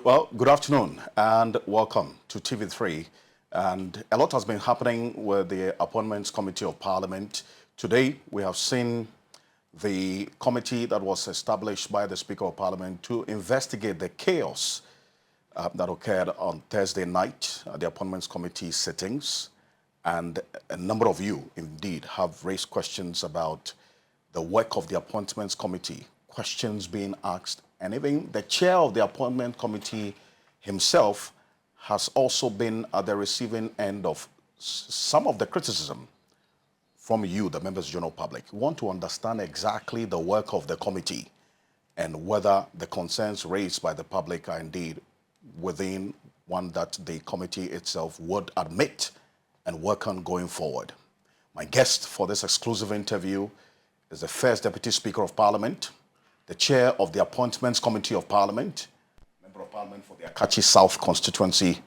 Well, good afternoon and welcome to TV3. And a lot has been happening with the Appointments Committee of Parliament. Today, we have seen the committee that was established by the Speaker of Parliament to investigate the chaos that occurred on Thursday night at the Appointments Committee sittings. And a number of you, indeed, have raised questions about the work of the Appointments Committee, questions being asked, and even the chair of the Appointment Committee himself has also been at the receiving end of some of the criticism from you, the members of the general public. We want to understand exactly the work of the committee and whether the concerns raised by the public are indeed within one that the committee itself would admit and work on going forward. My guest for this exclusive interview is the first Deputy Speaker of Parliament, the chair of the Appointments Committee of Parliament, member of Parliament for the Akachi South constituency,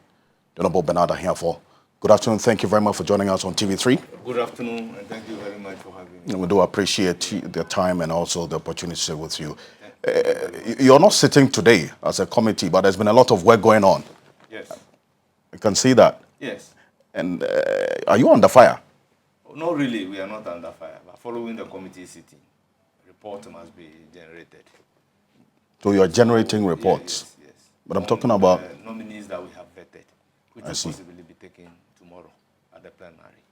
the Honorable Bernard Ahiafor. Good afternoon. Thank you very much for joining us on TV3. Good afternoon, and thank you very much for having me. We do appreciate the time and also the opportunity to share with you. You're not sitting today as a committee, but there's been a lot of work going on. Yes. You can see that. Yes. And are you under fire? Not really, we are not under fire, but following the committee sitting, report must be generated. So you're generating reports? Yes. But I'm talking about nominees that we have vetted, which will possibly be taken tomorrow at the plenary.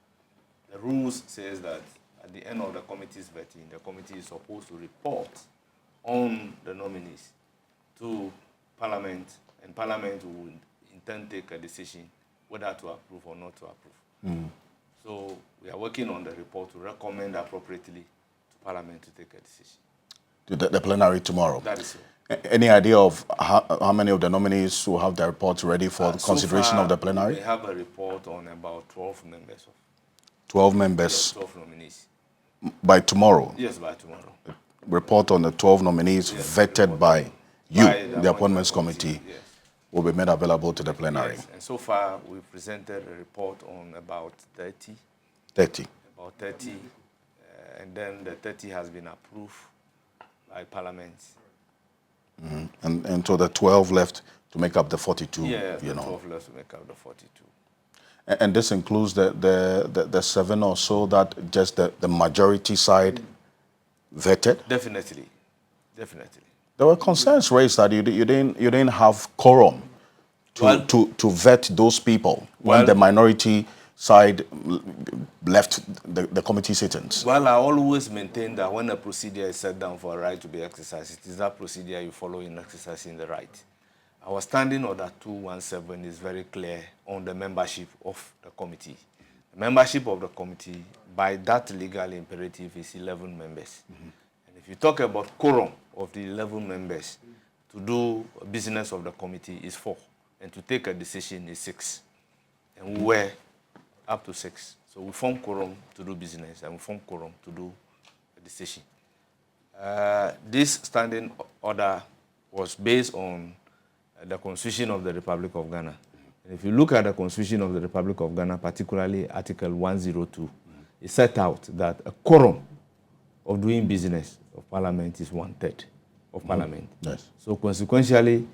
The rules says that at the end of the committee's vetting, the committee is supposed to report on the nominees to Parliament, and Parliament will in turn take a decision whether to approve or not to approve. So we are working on the report to recommend appropriately to Parliament to take a decision. To the plenary tomorrow? That is so. Any idea of how many of the nominees will have their reports ready for consideration so far, of the plenary? We have a report on about 12 members. 12 members? Yes, 12 nominees. By tomorrow? Yes, by tomorrow. Report on the 12 nominees vetted by you, the Appointments Committee, yes, will be made available to the plenary. Yes. And so far, we've presented a report on about 30. 30. About 30. And then the 30 has been approved by Parliament. And so the 12 left to make up the 42, Yeah, the 12 left to make up the 42. And this includes the 7 or so that just the majority side vetted? Definitely. There were concerns raised that you didn't have quorum to vet those people when the minority side left the committee sittings. Well, I always maintain that when a procedure is set down for a right to be exercised, it is that procedure you follow in exercising the right. Our standing order 217 is very clear on the membership of the committee. The membership of the committee, by that legal imperative, is 11 members. And if you talk about quorum of the 11 members, to do business of the committee is 4, and to take a decision is 6. And we were up to 6. So we form quorum to do business, and we form quorum to do a decision. This standing order was based on the Constitution of the Republic of Ghana. And if you look at the Constitution of the Republic of Ghana, particularly Article 102, it set out that a quorum of doing business of Parliament is 1/3 of Parliament. Yes. So consequentially,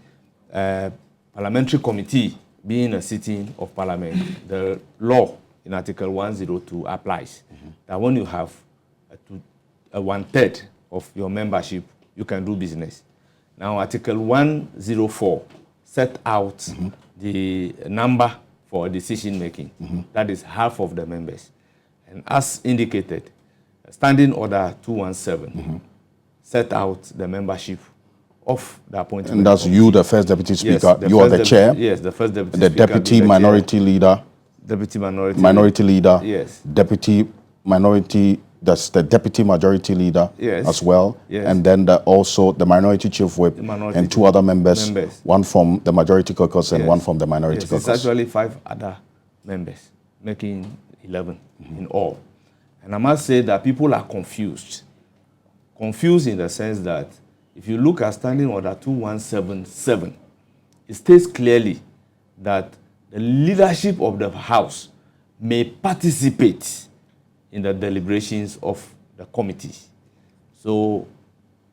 parliamentary committee being a sitting of Parliament, the law in Article 102 applies. That when you have a 1/3 of your membership, you can do business. Now, Article 104 set out the number for decision making. That is half of the members. And as indicated, Standing Order 217 set out the membership of the appointment. And that's you, the first Deputy Speaker. Yes, you are the chair. Yes, the first Deputy the Speaker. Deputy Minority Leader. Deputy Minority Leader. Yes. Deputy Minority, that's the Deputy Majority Leader as well. Yes. And then also the Minority Chief Whip and 2 other members. One from the Majority Caucus and one from the Minority Caucus. It's actually 5 other members, making 11 in all. And I must say that people are confused. Confused in the sense that if you look at Standing Order 2177, it states clearly that the leadership of the House may participate in the deliberations of the committee. So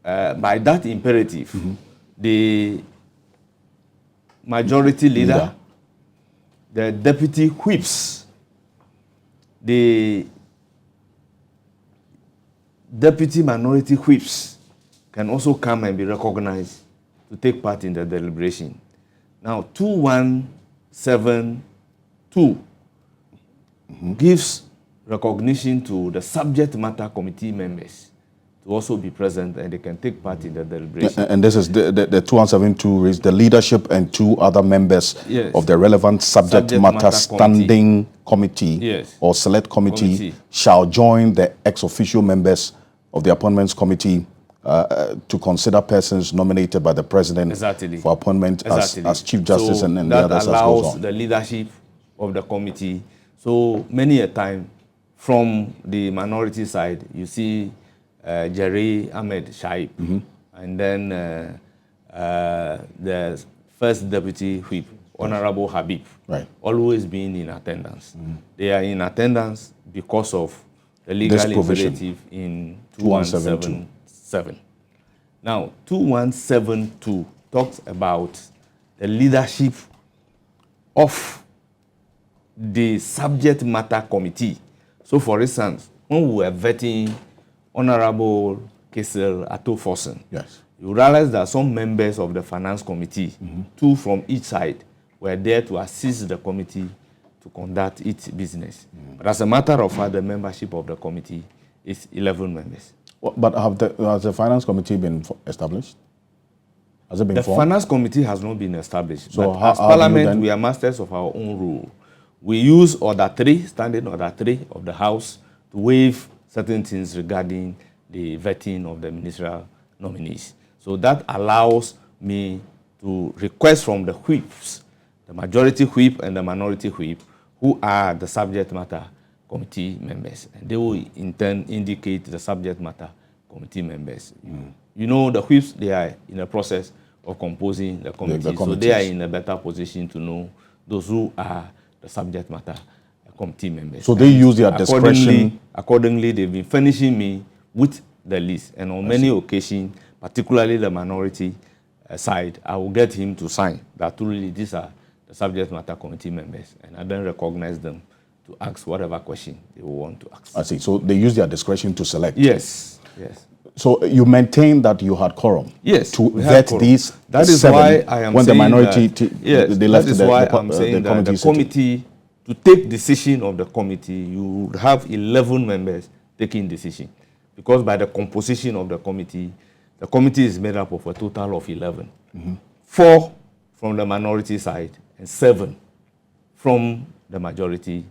by that imperative, the majority leader, the deputy whips, the deputy minority whips can also come and be recognized to take part in the deliberation. Now, 2172 gives recognition to the subject matter committee members to also be present, and they can take part in the deliberation. And this is the 2172 is the leadership and 2 other members of the relevant subject matter standing committee or select committee shall join the ex-officio members of the appointments committee to consider persons nominated by the president for appointment as chief justice, and the others that allows the leadership of the committee. So many a time from the minority side, you see Jerry Ahmed Shaib, and then the first deputy whip, Honorable Habib, always being in attendance. They are in attendance because of the legal imperative in 2177. Now, 2172 talks about the leadership of the subject matter committee. So, for instance, when we were vetting Honorable Kesel Atoforsen, you realize that some members of the finance committee, 2 from each side, were there to assist the committee to conduct its business. But as a matter of fact, the membership of the committee is 11 members. But has the finance committee been established? Has it been formed? The finance committee has not been established. So but as Parliament, we are masters of our own rule. We use Order 3, Standing Order 3 of the House, to waive certain things regarding the vetting of the ministerial nominees. So that allows me to request from the whips, the majority whip and the minority whip, who are the subject matter committee members. And they will in turn indicate the subject matter committee members. You know, the whips, they are in the process of composing the committee, so they are in a better position to know those who are the subject matter committee members. So they use their discretion. Accordingly, they've been furnishing me with the list. And on many occasions, particularly the minority side, I will get him to sign that truly these are the subject matter committee members. And I then recognize them to ask whatever question they will want to ask. I see. So they use their discretion to select. Yes. Yes. So you maintain that you had quorum. Yes. To vet these. That is why I am when saying the minority they left the committee to take decision of the committee. You would have 11 members taking decision, because by the composition of the committee is made up of a total of 11. 4 from the minority side and 7 from the majority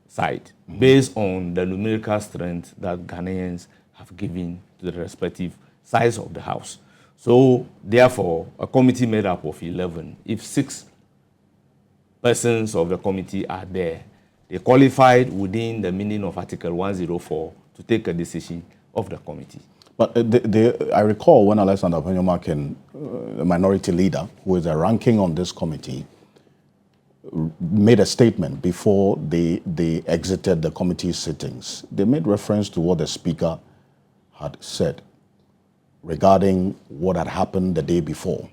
side, based on the numerical strength that Ghanaians have given to the respective size of the House. So, therefore, a committee made up of 11, if 6 persons of the committee are there, they qualified within the meaning of Article 104 to take a decision of the committee. But I recall when Alexander Penyomakin, the minority leader, who is a ranking on this committee, made a statement before they exited the committee sittings. They made reference to what the Speaker had said regarding what had happened the day before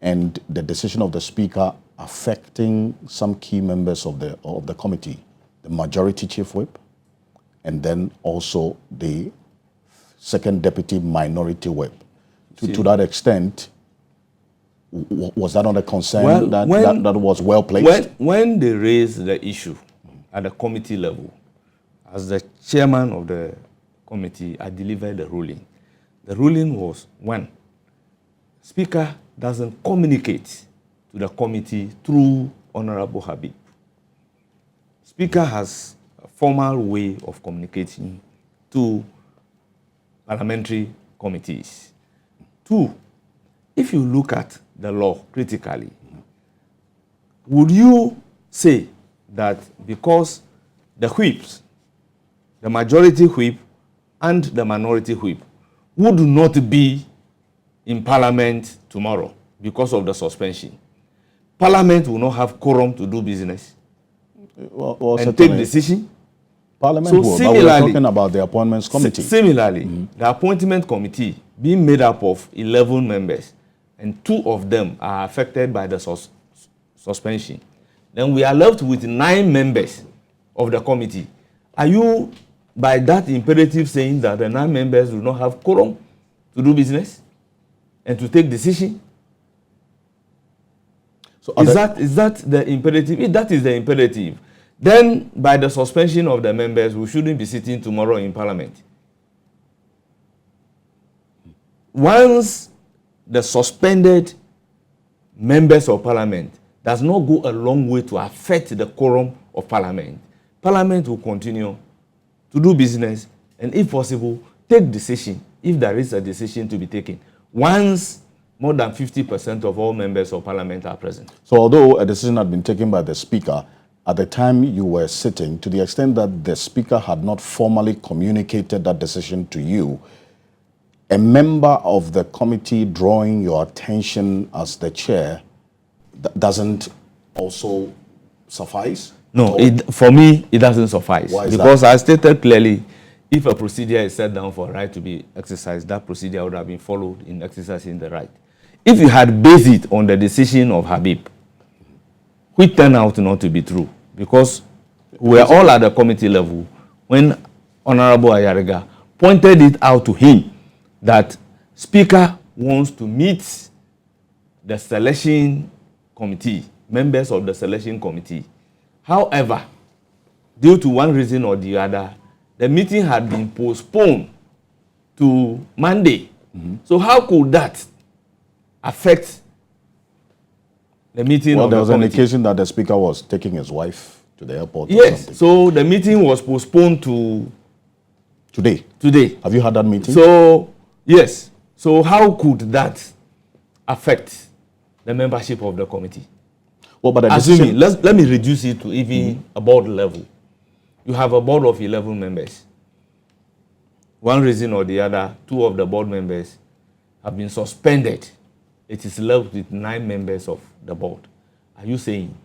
and the decision of the Speaker affecting some key members of the committee, the majority chief whip, and then also the second deputy minority whip. To that extent, was that not a concern that was well placed? When they raised the issue at the committee level, as the chairman of the committee, I delivered the ruling. The ruling was, 1, Speaker doesn't communicate to the committee through Honorable Habib. Speaker has a formal way of communicating to parliamentary committees. 2, if you look at the law critically, would you say that because the whips, the majority whip and the minority whip, would not be in Parliament tomorrow because of the suspension, Parliament will not have quorum to do business and take decision? Parliament will, but we're talking about the appointments committee. Similarly, the appointment committee being made up of 11 members, and 2 of them are affected by the suspension, then we are left with 9 members of the committee. Are you, by that imperative, saying that the 9 members do not have quorum to do business and to take decision? So is that the imperative? If that is the imperative, then by the suspension of the members, we shouldn't be sitting tomorrow in Parliament. Once the suspended members of Parliament does not go a long way to affect the quorum of Parliament, Parliament will continue to do business and, if possible, take decision if there is a decision to be taken once more than 50% of all members of Parliament are present. So although a decision had been taken by the Speaker, at the time you were sitting, to the extent that the Speaker had not formally communicated that decision to you, a member of the committee drawing your attention as the chair doesn't also suffice? No, for me, it doesn't suffice. Why is because that? I stated clearly, if a procedure is set down for a right to be exercised, that procedure would have been followed in exercising the right. If you had based it on the decision of Habib, which turned out not to be true, because we were all at the committee level when Honorable Ayariga pointed it out to him that Speaker wants to meet the selection committee, members of the selection committee. However, due to one reason or the other, the meeting had been postponed to Monday. So how could that affect the meeting of the committee? There was an indication that the Speaker was taking his wife to the airport. Yes, so the meeting was postponed to today. Have you had that meeting? So, yes. So how could that affect the membership of the committee? Well, but assuming, let me reduce it to even a board level. You have a board of 11 members. One reason or the other, 2 of the board members have been suspended. It is left with 9 members of the board. Are you saying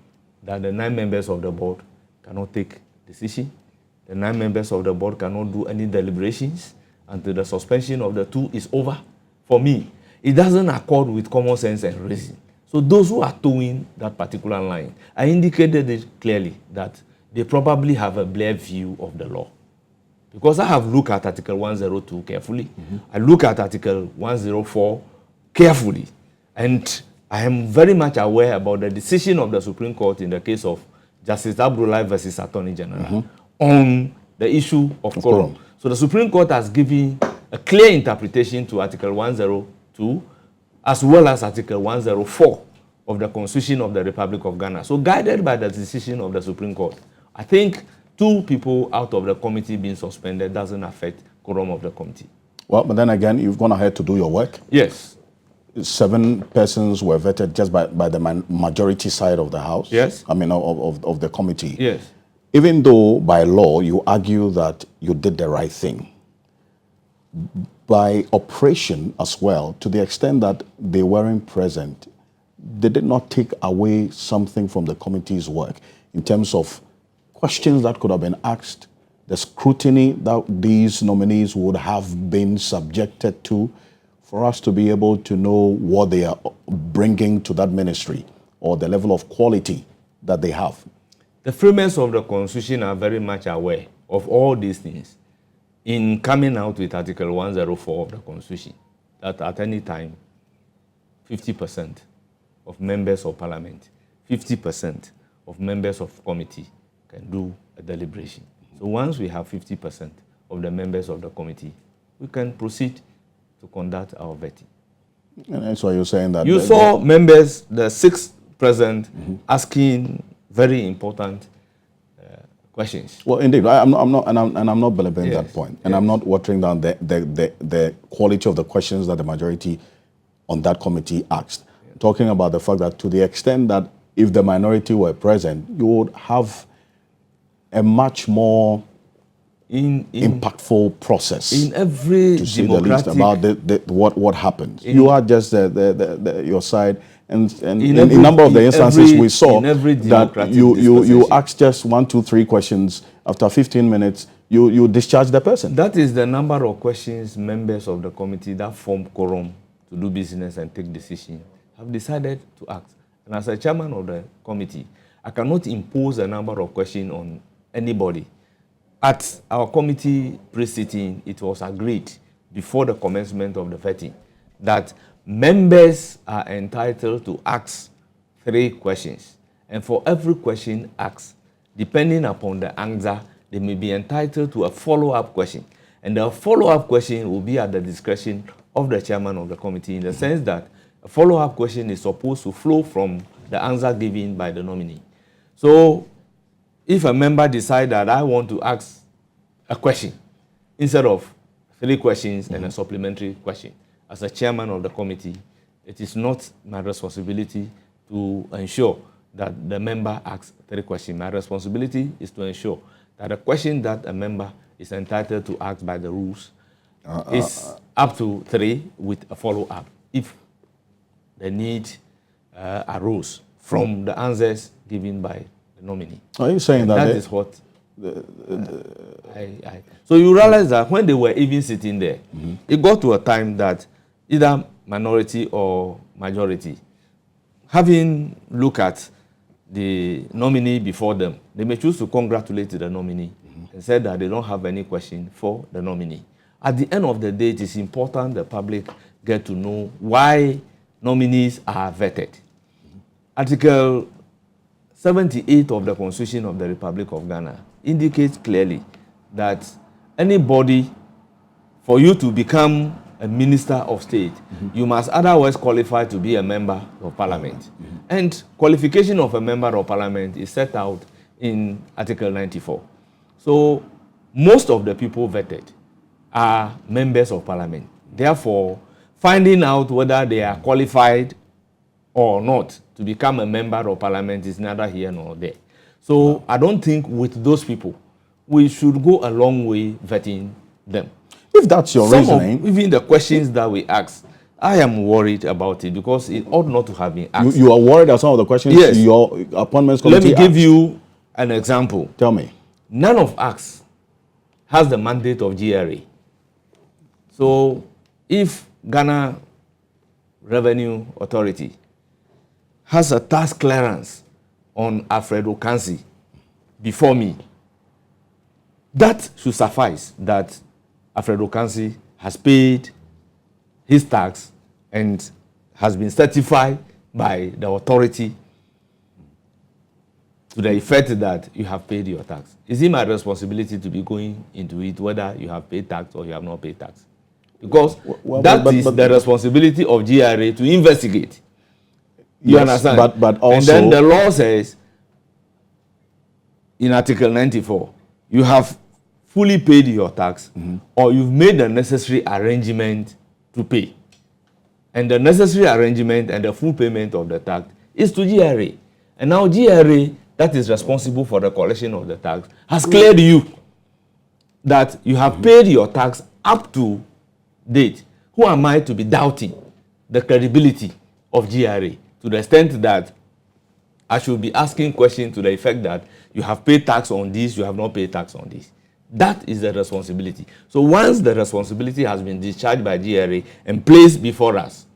that the 9 members of the board cannot take decision? The 9 members of the board cannot do any deliberations until the suspension of the 2 is over? For me, it doesn't accord with common sense and reason. So those who are towing that particular line, I indicated it clearly that they probably have a blurred view of the law. Because I have looked at Article 102 carefully. I look at Article 104 carefully. And I am very much aware about the decision of the Supreme Court in the case of Justice Abdullahi versus Attorney General on the issue of quorum. So the Supreme Court has given a clear interpretation to Article 102 as well as Article 104 of the Constitution of the Republic of Ghana. So guided by the decision of the Supreme Court, I think 2 people out of the committee being suspended doesn't affect quorum of the committee. Well, but then again, you've gone ahead to do your work. Yes. 7 persons were vetted just by the majority side of the House. Yes. I mean, of the committee. Yes. Even though by law you argue that you did the right thing, by operation as well, to the extent that they weren't present, they did not take away something from the committee's work in terms of questions that could have been asked, the scrutiny that these nominees would have been subjected to, for us to be able to know what they are bringing to that ministry or the level of quality that they have. The framers of the Constitution are very much aware of all these things in coming out with Article 104 of the Constitution, that at any time, 50% of members of Parliament, 50% of members of committee can do a deliberation. So once we have 50% of the members of the committee, we can proceed to conduct our vetting. And that's why you're saying that... You saw members, the 6 present, asking very important questions. Well, indeed, I'm not believing that point, and I'm not watering down the quality of the questions that the majority on that committee asked. Talking about the fact that to the extent that if the minority were present, you would have a much more impactful process in every to say the least about what happens. You are just your side. And in a number of the instances we saw that you ask just 1, 2, 3 questions. After 15 minutes, you discharge the person. That is the number of questions members of the committee that form quorum to do business and take decisions have decided to ask. And as a chairman of the committee, I cannot impose a number of questions on anybody. At our committee pre-sitting, it was agreed before the commencement of the vetting that members are entitled to ask 3 questions. And for every question asked, depending upon the answer, they may be entitled to a follow-up question. And the follow-up question will be at the discretion of the chairman of the committee, in the sense that a follow-up question is supposed to flow from the answer given by the nominee. So if a member decides that I want to ask a question instead of 3 questions and a supplementary question, as a chairman of the committee, it is not my responsibility to ensure that the member asks 3 questions. My responsibility is to ensure that the question that a member is entitled to ask by the rules is up to 3 with a follow-up if the need arose from the answers given by the nominee. Are you saying that is what so you realize that when they were even sitting there, it got to a time that either minority or majority, having looked at the nominee before them, they may choose to congratulate the nominee and say that they don't have any question for the nominee. At the end of the day, it is important the public get to know why nominees are vetted. Article 78 of the Constitution of the Republic of Ghana indicates clearly that anybody, for you to become a minister of state, you must otherwise qualify to be a member of parliament. And qualification of a member of parliament is set out in Article 94. So most of the people vetted are members of parliament. Therefore, finding out whether they are qualified or not to become a member of parliament is neither here nor there. So I don't think with those people, we should go a long way vetting them. If that's your reasoning, even the questions that we ask, I am worried about it because it ought not to have been asked. You are worried that some of the questions your appointments committee Let me give you an example. Tell me. None of us has the mandate of GRA. So if Ghana Revenue Authority has a tax clearance on Alfred Ocansey before me, that should suffice that Alfred Ocansey has paid his tax and has been certified by the authority to the effect that you have paid your tax. Is it my responsibility to be going into it whether you have paid tax or you have not paid tax? Because that is the responsibility of GRA to investigate. You understand? But also, and then the law says in Article 94, you have fully paid your tax or you've made the necessary arrangement to pay. And the necessary arrangement and the full payment of the tax is to GRA. And now GRA, that is responsible for the collection of the tax, has cleared you that you have paid your tax up to date. Who am I to be doubting the credibility of GRA to the extent that I should be asking questions to the effect that you have paid tax on this, you have not paid tax on this? That is the responsibility. So once the responsibility has been discharged by GRA and placed before us,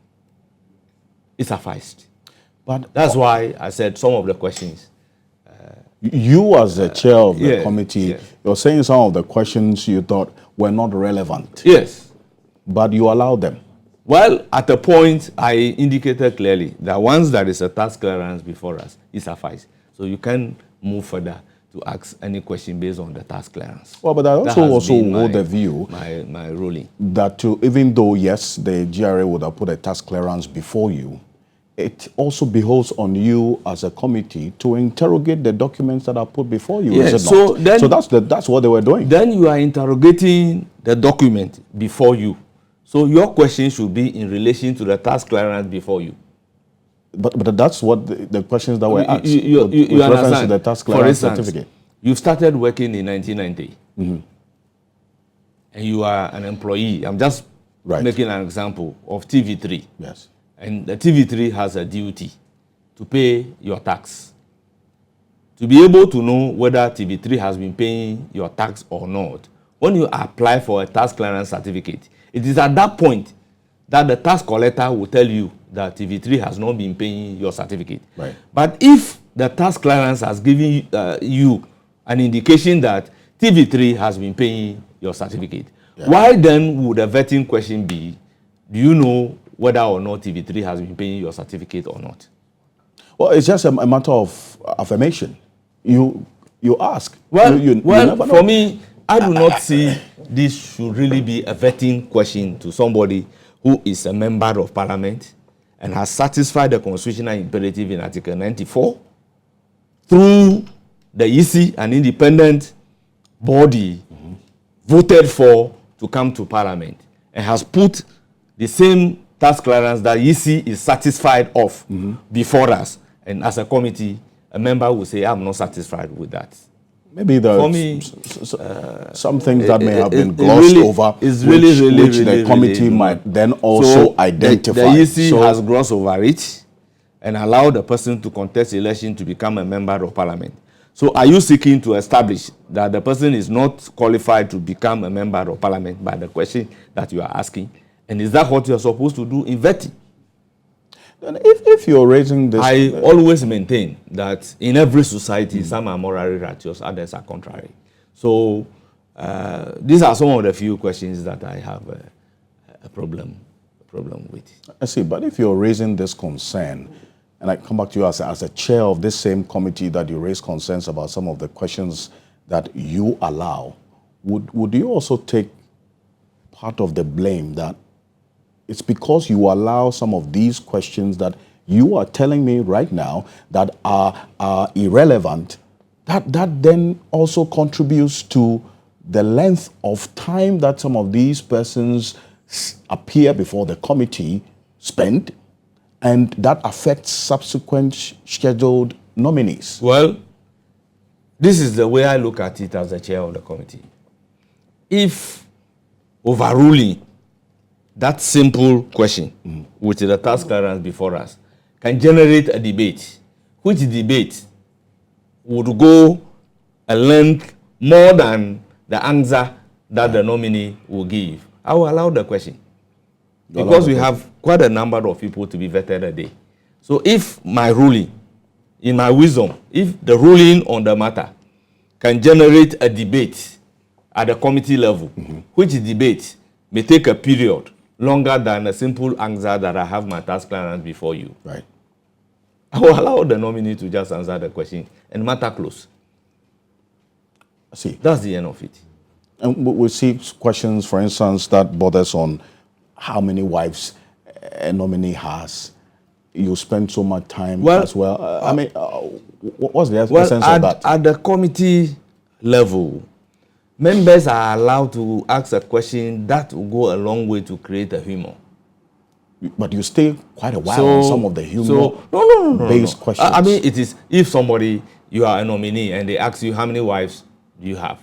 it sufficed. But that's why I said some of the questions. You as the chair of the committee, you're saying some of the questions you thought were not relevant. Yes. But you allowed them. Well, at a point, I indicated clearly that once there is a tax clearance before us, it suffices. So you can move further to ask any question based on the tax clearance. Well, but I also hold the view my ruling that even though, yes, the GRA would have put a tax clearance before you, it also behoves on you as a committee to interrogate the documents that are put before you. Yes, is it not? then, so that's what they were doing. Then you are interrogating the document before you. So your question should be in relation to the tax clearance before you. But that's what the questions that were asked. You with reference to the tax clearance certificate. You started working in 1990. And you are an employee. I'm just making an example of TV3. Yes. And the TV3 has a duty to pay your tax. To be able to know whether TV3 has been paying your tax or not, when you apply for a tax clearance certificate, it is at that point that the tax collector will tell you that TV3 has not been paying your certificate. Right. But if the tax clearance has given you an indication that TV3 has been paying your certificate, why then would a vetting question be, do you know whether or not TV3 has been paying your certificate or not? Well, it's just a matter of affirmation. You ask. Well, you for me, I do not see this should really be a vetting question to somebody who is a member of parliament and has satisfied the constitutional imperative in Article 94 through the EC, an independent body voted for to come to parliament, and has put the same tax clearance that EC is satisfied of before us. And as a committee, a member will say, I'm not satisfied with that. Maybe for me, some things that may have been glossed over, which the committee might then also identify. The EC has glossed over it and allowed the person to contest the election to become a member of parliament. So are you seeking to establish that the person is not qualified to become a member of parliament by the question that you are asking? And is that what you are supposed to do in vetting? And if you're raising this... I always maintain that in every society, some are morally righteous, others are contrary. So these are some of the few questions that I have a problem with. I see, but if you're raising this concern, and I come back to you as a chair of this same committee that you raise concerns about some of the questions that you allow, would you also take part of the blame that it's because you allow some of these questions that you are telling me right now that are irrelevant, that then also contributes to the length of time that some of these persons appear before the committee spend, and that affects subsequent scheduled nominees? Well, this is the way I look at it as the chair of the committee. If overruling that simple question, which is the task clearance before us, can generate a debate, which debate would go a length more than the answer that the nominee will give, I will allow the question. Because we have quite a number of people to be vetted a day. So if my ruling, in my wisdom, if the ruling on the matter can generate a debate at the committee level, which debate may take a period longer than a simple answer that I have my task clearance before you, right, I will allow the nominee to just answer the question and matter close. I see. That's the end of it. And we see questions, for instance, that borders on how many wives a nominee has. You spend so much time as well. I mean, what's the essence of that? At the committee level, members are allowed to ask a question that will go a long way to create a humor. But you stay quite a while on some of the humor-based questions. I mean, it is if somebody, you are a nominee, and they ask you how many wives do you have.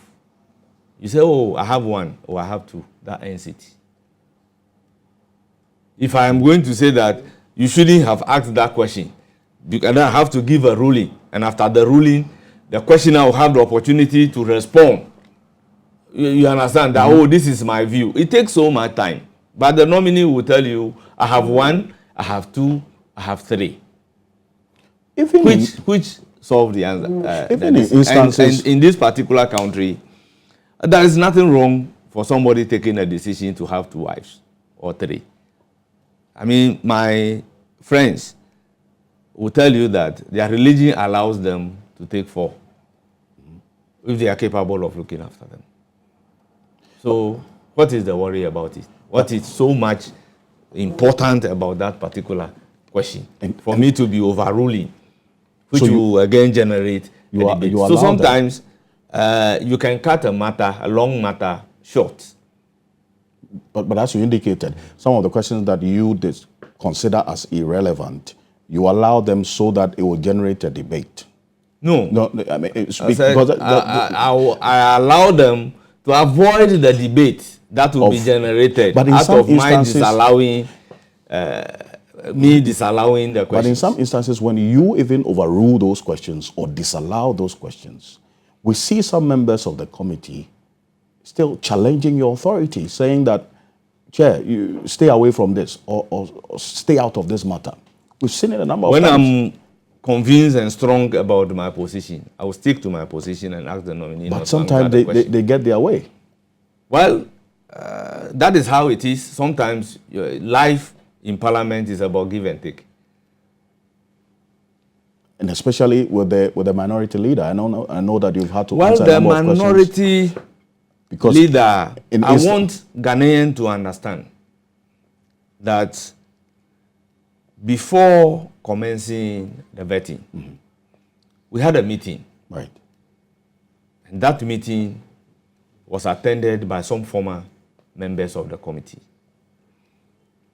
You say, oh, I have one, or I have two. That ends it. If I am going to say that you shouldn't have asked that question, because I have to give a ruling, and after the ruling, the questioner will have the opportunity to respond. You understand that, oh, this is my view. It takes so much time. But the nominee will tell you, I have one, I have two, I have three. Which solve the answer. Even in instances... And in this particular country, there is nothing wrong for somebody taking a decision to have two wives or three. I mean, my friends will tell you that their religion allows them to take 4 if they are capable of looking after them. So what is the worry about it? What is so much important about that particular question? And for me to be overruling, which will again generate a debate. So sometimes you can cut a long matter short. But as you indicated, some of the questions that you consider as irrelevant, you allow them so that it will generate a debate. No, I mean, I allow them to avoid the debate that will be generated but in out some of my disallowing, disallowing the questions. But in some instances, when you even overrule those questions or disallow those questions, we see some members of the committee still challenging your authority, saying that Chair, you stay away from this or stay out of this matter. We've seen it a number of times. When I'm convinced and strong about my position, I will stick to my position and ask the nominee. But sometimes they get their way. Well, that is how it is. Sometimes life in Parliament is about give and take. And especially with the minority leader. I know that you've had to answer a number of questions. Well, the minority leader, I want Ghanaians to understand that before commencing the vetting, we had a meeting. Right. And that meeting was attended by some former members of the committee.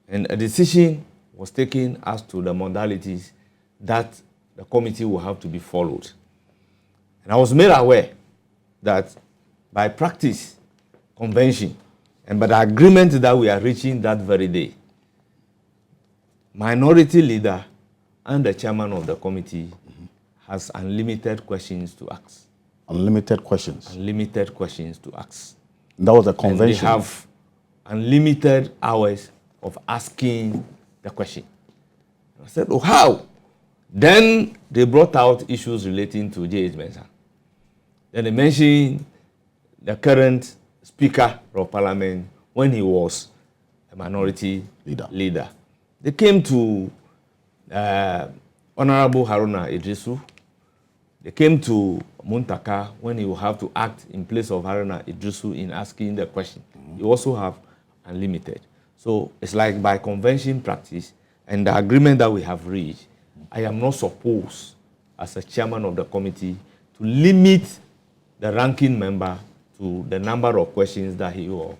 And a decision was taken as to the modalities that the committee will have to be followed. And I was made aware that by practice, convention, and by the agreement that we are reaching that very day, minority leader and the chairman of the committee has unlimited questions to ask. Unlimited questions? Unlimited questions to ask. That was a convention? And they have unlimited hours of asking the question. I said, oh, how? Then they brought out issues relating to J.H. Mensah. Then they mentioned the current Speaker of Parliament when he was a minority leader. They came to Honorable Haruna Idrisu. They came to Muntaka when he will have to act in place of Haruna Idrisu in asking the question. You also have unlimited. So it's like by convention practice and the agreement that we have reached, I am not supposed, as a chairman of the committee, to limit the ranking member to the number of questions that he or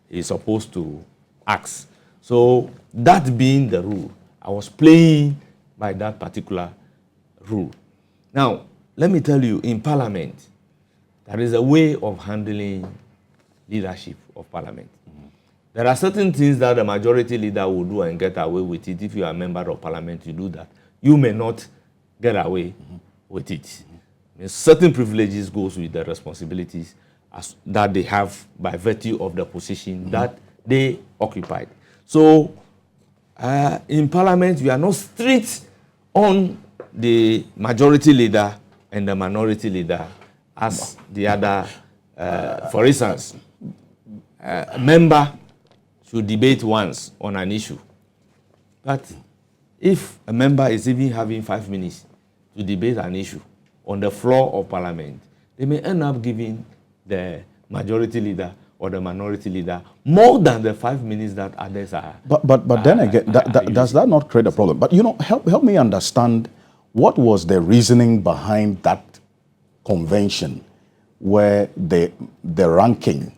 is supposed to ask. So that being the rule, I was playing by that particular rule. Now, let me tell you, in Parliament, there is a way of handling leadership of Parliament. There are certain things that the majority leader will do and get away with it. If you are a member of Parliament, you do that. You may not get away with it. Certain privileges goes with the responsibilities that they have by virtue of the position that they occupied. So, in Parliament, we are not strict on the majority leader and the minority leader as the other. For instance, a member should debate once on an issue. But if a member is even having 5 minutes to debate an issue on the floor of Parliament, they may end up giving the majority leader or the minority leader more than the 5 minutes that others are. But then again, does that not create a problem? But help me understand what was the reasoning behind that convention where the ranking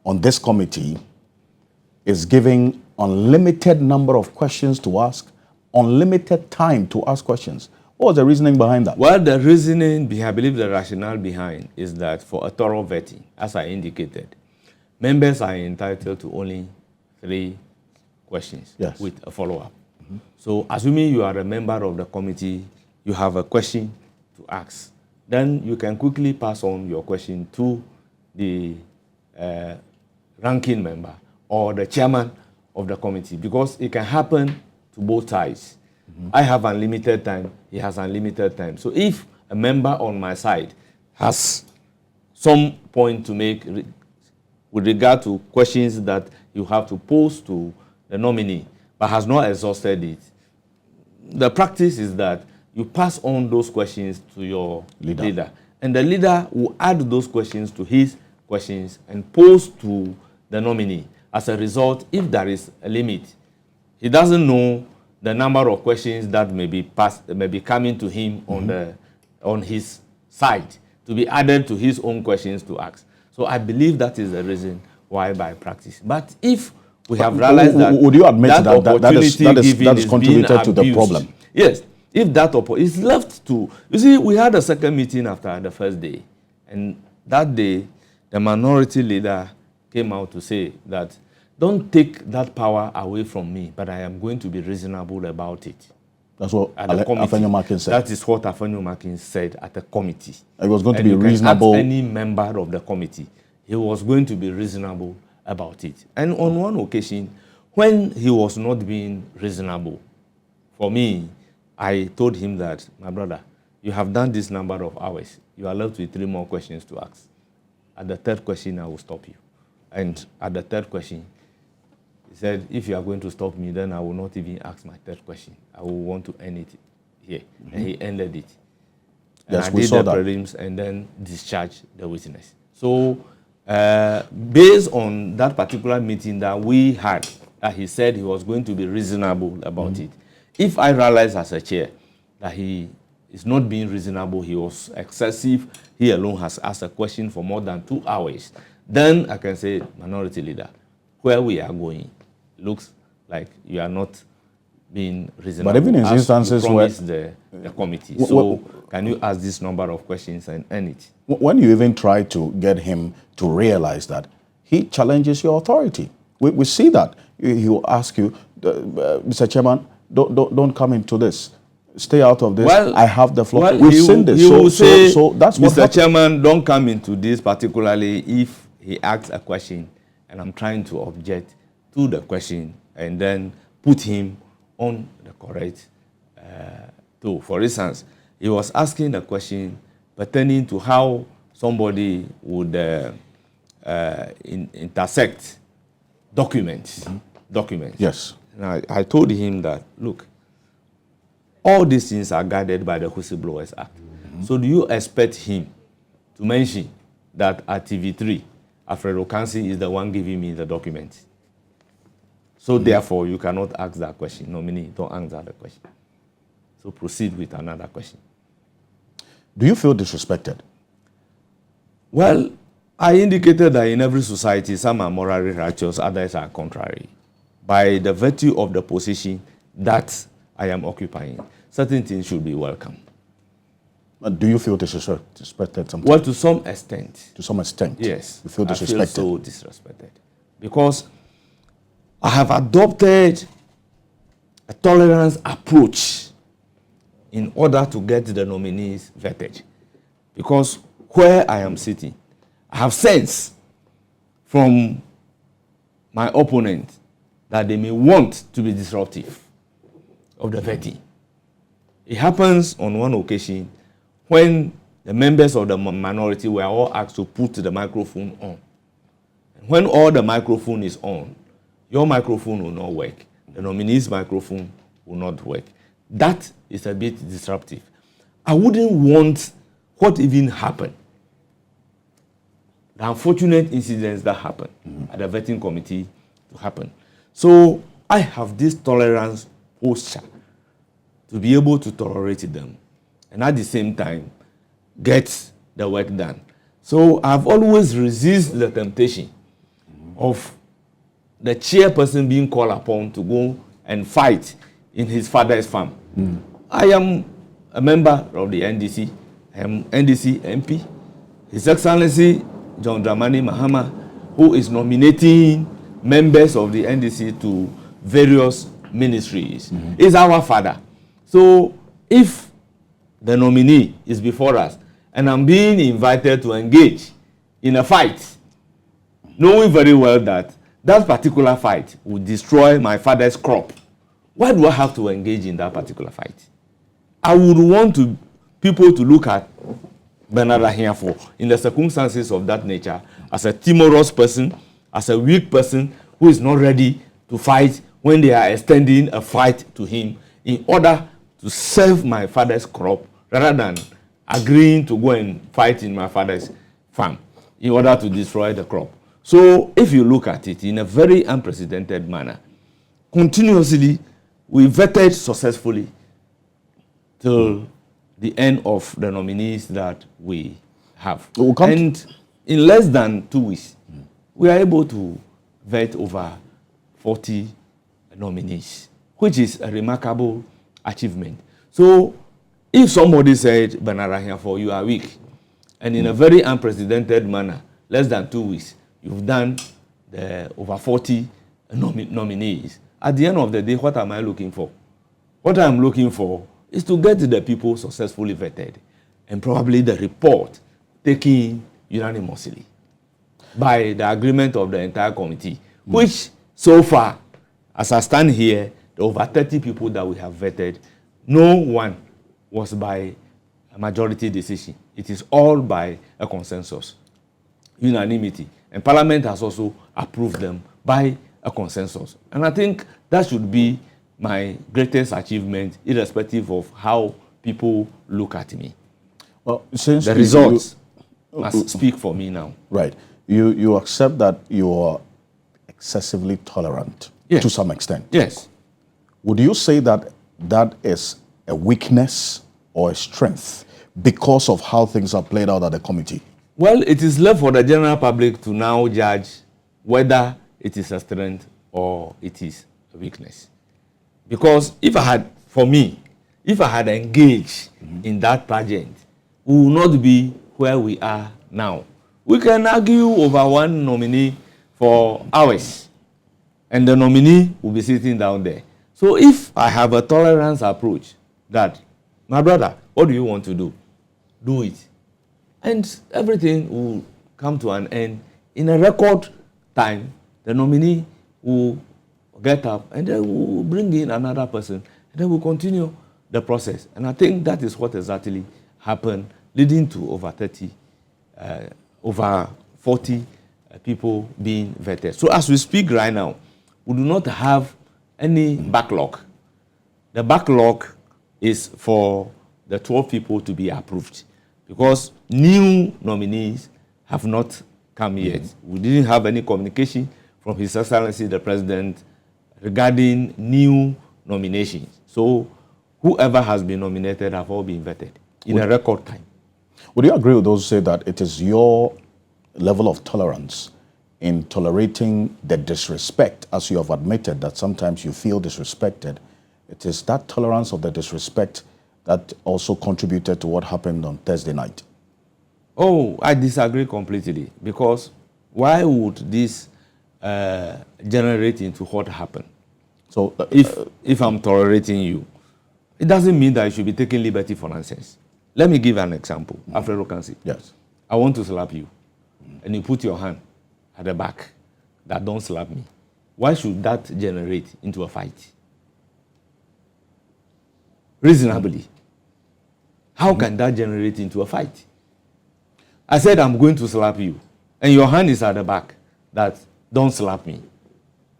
on this committee is giving unlimited number of questions to ask, unlimited time to ask questions. What was the reasoning behind that? Well, the reasoning, I believe the rationale behind is that for a thorough vetting, as I indicated, members are entitled to only 3 questions with a follow-up. So, assuming you are a member of the committee, you have a question to ask. Then you can quickly pass on your question to the ranking member or the chairman of the committee, because it can happen to both sides. I have unlimited time, he has unlimited time. So if a member on my side has some point to make with regard to questions that you have to pose to the nominee, but has not exhausted it, the practice is that you pass on those questions to your leader. And the leader will add those questions to his questions and pose to the nominee. As a result, if there is a limit, he doesn't know the number of questions that may be coming to him on his side to be added to his own questions to ask. So I believe that is the reason why by practice. But if we have realized that would you admit that is contributed to the problem? Yes. If that is left to, you see, we had a second meeting after the first day, and that day the minority leader came out to say that don't take that power away from me, but I am going to be reasonable about it. That's what Afenyo-Markin said. That is what Afenyo-Markin said at the committee. It was going to be reasonable. Any member of the committee, he was going to be reasonable about it. And on one occasion, when he was not being reasonable, for me, I told him that, my brother, you have done this number of hours. You are left with 3 more questions to ask. At the 3rd question, I will stop you. And at the 3rd question, he said, if you are going to stop me, then I will not even ask my 3rd question. I will want to end it here. And he ended it. And Yes, I we did saw the that. prelims and then discharged the witness. So, based on that particular meeting that we had, that he said he was going to be reasonable about it, if I realize as a chair that he is not being reasonable, he was excessive, he alone has asked a question for more than 2 hours, then I can say, minority leader, where we are going looks like you are not being reasonable. But even in as instances you where promised the committee. So can you ask this number of questions and end it? when you even try to get him to realize that, he challenges your authority. We see that. He will ask you, Mr. Chairman, don't come into this. Stay out of this. Well, I have the floor. Well, We've seen this. He will say, so that's what Mr. happened. Chairman, don't come into this, particularly if he asks a question and I'm trying to object to the question and then put him on the correct tool. For instance, he was asking a question pertaining to how somebody would intersect documents. Yes. And I told him that, look, all these things are guided by the Whistleblowers Act. So do you expect him to mention that at TV3, Alfred Ocansey is the one giving me the document? So therefore, you cannot ask that question. Nominee, don't answer the question. So proceed with another question. Do you feel disrespected? Well, I indicated that in every society, some are morally righteous, others are contrary. By the virtue of the position that I am occupying, certain things should be welcome. Do you feel disrespected sometimes? Well, to some extent. To some extent? Yes. You feel disrespected? I feel so disrespected. Because I have adopted a tolerance approach in order to get the nominees vetted. Because where I am sitting, I have sense from my opponent that they may want to be disruptive of the vetting. It happens on one occasion when the members of the minority were all asked to put the microphone on. And when all the microphone is on, your microphone will not work. The nominee's microphone will not work. That is a bit disruptive. I wouldn't want what even happened, the unfortunate incidents that happened at the vetting committee to happen. So I have this tolerance posture to be able to tolerate them and at the same time get the work done. So I've always resisted the temptation of the chairperson being called upon to go and fight in his father's farm. I am a member of the NDC. I am NDC MP. His Excellency John Dramani Mahama, who is nominating members of the NDC to various ministries, is our father. So if the nominee is before us and I'm being invited to engage in a fight, knowing very well that that particular fight will destroy my father's crop, why do I have to engage in that particular fight? I would want people to look at Bernard Ahiafor in the circumstances of that nature as a timorous person, as a weak person who is not ready to fight when they are extending a fight to him in order to save my father's crop rather than agreeing to go and fight in my father's farm in order to destroy the crop. So if you look at it in a very unprecedented manner, continuously we vetted successfully till the end of the nominees that we have. And in less than 2 weeks, we are able to vet over 40 nominees, which is a remarkable achievement. So if somebody said, Bernard Ahiafor, you are weak, and in a very unprecedented manner, less than 2 weeks, you've done the over 40 nominees, at the end of the day, what am I looking for? What I'm looking for is to get the people successfully vetted and probably the report taken unanimously. by the agreement of the entire committee, which so far, as I stand here, the over 30 people that we have vetted, no one was by a majority decision. It is all by a consensus, unanimity. And Parliament has also approved them by a consensus. And I think that should be my greatest achievement, irrespective of how people look at me. Well, since the results must speak for me now. Right. You accept that you are excessively tolerant to some extent. Yes. Would you say that that is a weakness or a strength because of how things are played out at the committee? Well, it is left for the general public to now judge whether it is a strength or it is a weakness. Because if I had, for me, if I had engaged in that pageant, we will not be where we are now. We can argue over one nominee for hours, and the nominee will be sitting down there. So if I have a tolerance approach that, my brother, what do you want to do? Do it. And everything will come to an end. In a record time, the nominee will get up and then we'll bring in another person and then we'll continue the process. And I think that is what exactly happened, leading to over 40 people being vetted. So as we speak right now, we do not have any backlog. The backlog is for the 12 people to be approved because new nominees have not come yet. We didn't have any communication from His Excellency the President regarding new nominations. So whoever has been nominated have all been vetted in a record time. Would you agree with those who say that it is your level of tolerance in tolerating the disrespect, as you have admitted that sometimes you feel disrespected, it is that tolerance of the disrespect that also contributed to what happened on Thursday night? Oh, I disagree completely, because why would this generate into what happened? So if I'm tolerating you, it doesn't mean that you should be taking liberty for nonsense. Let me give an example. Alfred Ocansey. Yes. I want to slap you, and you put your hand at the back that don't slap me. Why should that generate into a fight? Reasonably. How can that generate into a fight? I said I'm going to slap you, and your hand is at the back that don't slap me.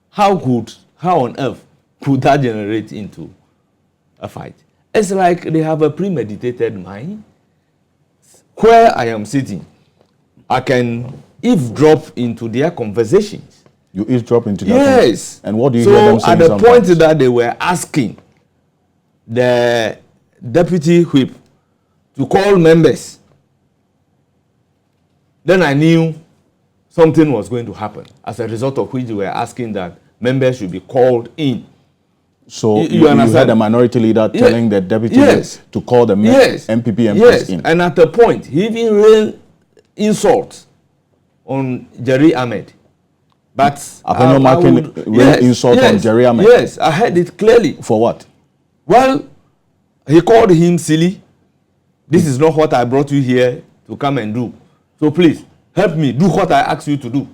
How on earth could that generate into a fight? It's like they have a premeditated mind. Where I am sitting, I can eavesdrop into their conversations. You eavesdrop into their Yes. And what do you hear them saying? So at the point that they were asking the deputy whip to call members, then I knew something was going to happen, as a result of which they were asking that members should be called in. So you had a minority leader telling the deputy to call the MPP MPs in. And at a point, he even rained insults on Jerry Ahmed. But insult on Jerry Ahmed. Yes, I heard it clearly. For what? Well, he called him silly. This is not what I brought you here to come and do. So please, help me do what I asked you to do.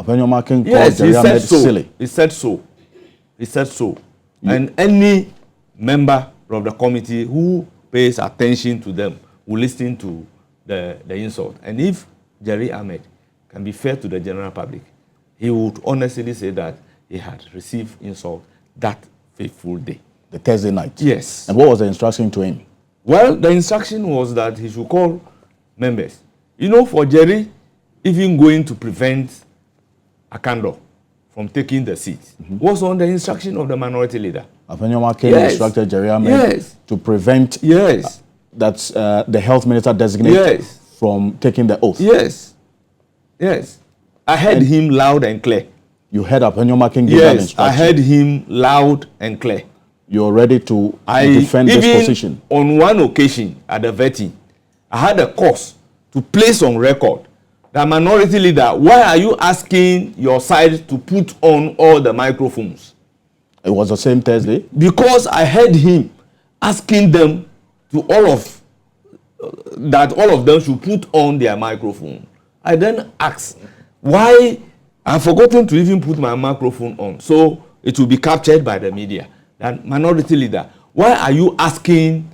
Yes, he said so. Silly. He said so. He said so. And any member of the committee who pays attention to them will listen to the insult. And if Jerry Ahmed can be fair to the general public, he would honestly say that he had received insult that fateful day. The Thursday night? Yes. And what was the instruction to him? Well, the instruction was that he should call members. You know, for Jerry, even going to prevent Akando from taking the seat was on the instruction of the minority leader. Instructed Jerry Ahmed to prevent that's the health minister designated from taking the oath. Yes. Yes. I heard him loud and clear. You heard Ahiafor give that instruction? I heard him loud and clear. You're ready to defend this position? On one occasion at the vetting, I had a cause to place on record the minority leader, why are you asking your side to put on all the microphones? It was the same Thursday? Because I heard him asking them to all of them should put on their microphone. I then asked, Why? I've forgotten to even put my microphone on, so it will be captured by the media. That minority leader, why are you asking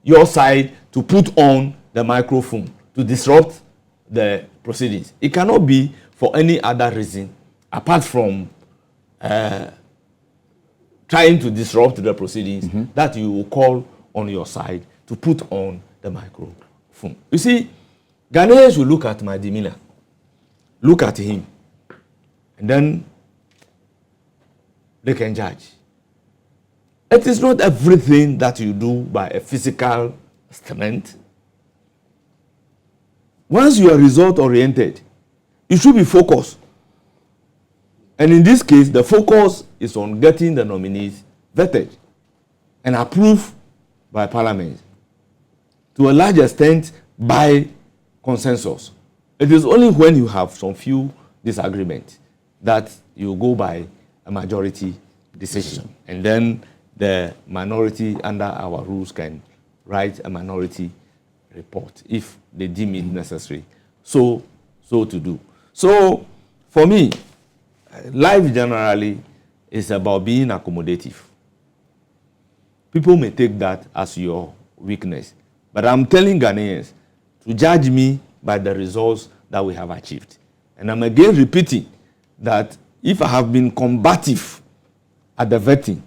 your side to put on the microphone to disrupt the proceedings? It cannot be for any other reason apart from trying to disrupt the proceedings that you will call on your side to put on the microphone. You see, Ghanaians will look at my demeanor, look at him, and then they can judge. It is not everything that you do by a physical strength. Once you are result-oriented, you should be focused. And in this case, the focus is on getting the nominees vetted and approved by Parliament to a large extent by consensus. It is only when you have some few disagreements that you go by a majority decision. And then the minority under our rules can write a minority report if they deem it necessary so to do. So for me, life generally is about being accommodative. People may take that as your weakness, but I'm telling Ghanaians to judge me by the results that we have achieved. And I'm again repeating that if I have been combative at the vetting,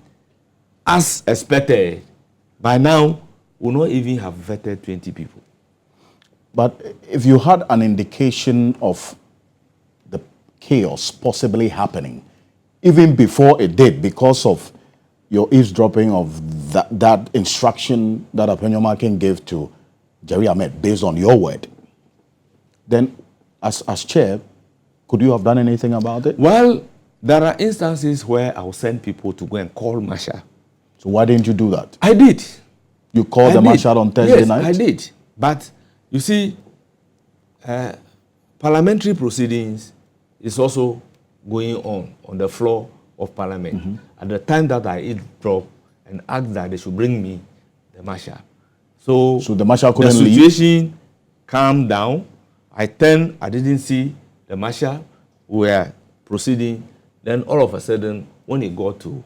as expected, by now we'll not even have vetted 20 people. But if you had an indication of the chaos possibly happening, even before it did, because of your eavesdropping of that instruction that Apenyomakin gave to Jerry Ahmed, based on your word, then as chair, could you have done anything about it? Well, there are instances where I'll send people to go and call Marshal. So why didn't you do that? I did. You called the Marshal on Thursday night? Yes, I did. But you see, parliamentary proceedings is also going on the floor of Parliament. At the time that I eavesdropped and asked that they should bring me the Marshal. So the Marshal couldn't leave? The situation calmed down. I didn't see the Marshal. We were proceeding. Then all of a sudden, when it got to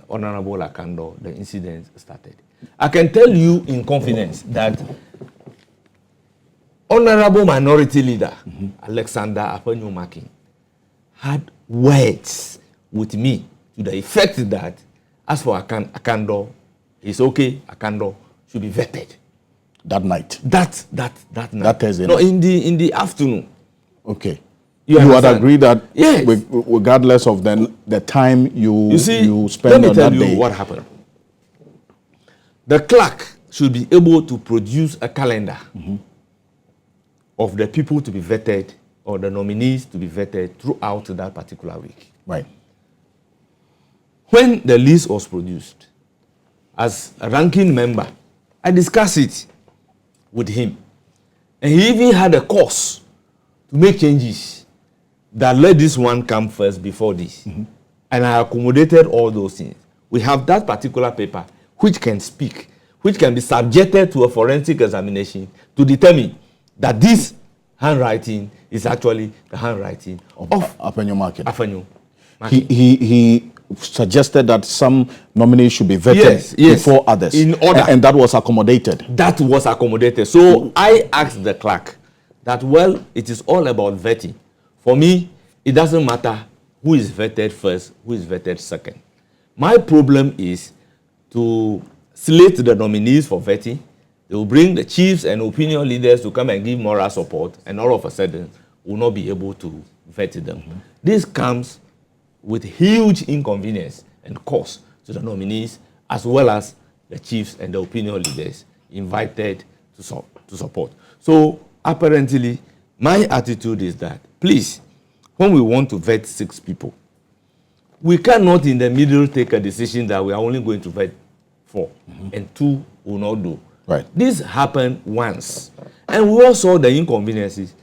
Honorable Akando, the incident started. I can tell you in confidence that Honorable Minority Leader Alexander Apenyomakin had words with me to the effect that as for Akando, it's okay, Akando should be vetted. That night? That night. That Thursday No, night? in the afternoon. Okay. You had agreed that, yes, regardless of the time you spend on that day. Let me tell you what happened. The clerk should be able to produce a calendar of the people to be vetted or the nominees to be vetted throughout that particular week. Right. When the list was produced, as a ranking member, I discussed it with him. And he even had a course to make changes that let this one come first before this. And I accommodated all those things. We have that particular paper which can speak, which can be subjected to a forensic examination to determine that this handwriting is actually the handwriting of Apenyomakin. He suggested that some nominees should be vetted before others. In order. And that was accommodated. That was accommodated. So I asked the clerk that, well, it is all about vetting. For me, it doesn't matter who is vetted first, who is vetted second. My problem is to slate the nominees for vetting. They will bring the chiefs and opinion leaders to come and give moral support, and all of a sudden will not be able to vet them. This comes with huge inconvenience and cost to the nominees, as well as the chiefs and the opinion leaders invited to support. So apparently, my attitude is that, please, when we want to vet 6 people, we cannot in the middle take a decision that we are only going to vet 4 and 2 will not do. Right. This happened once. And we all saw the inconveniences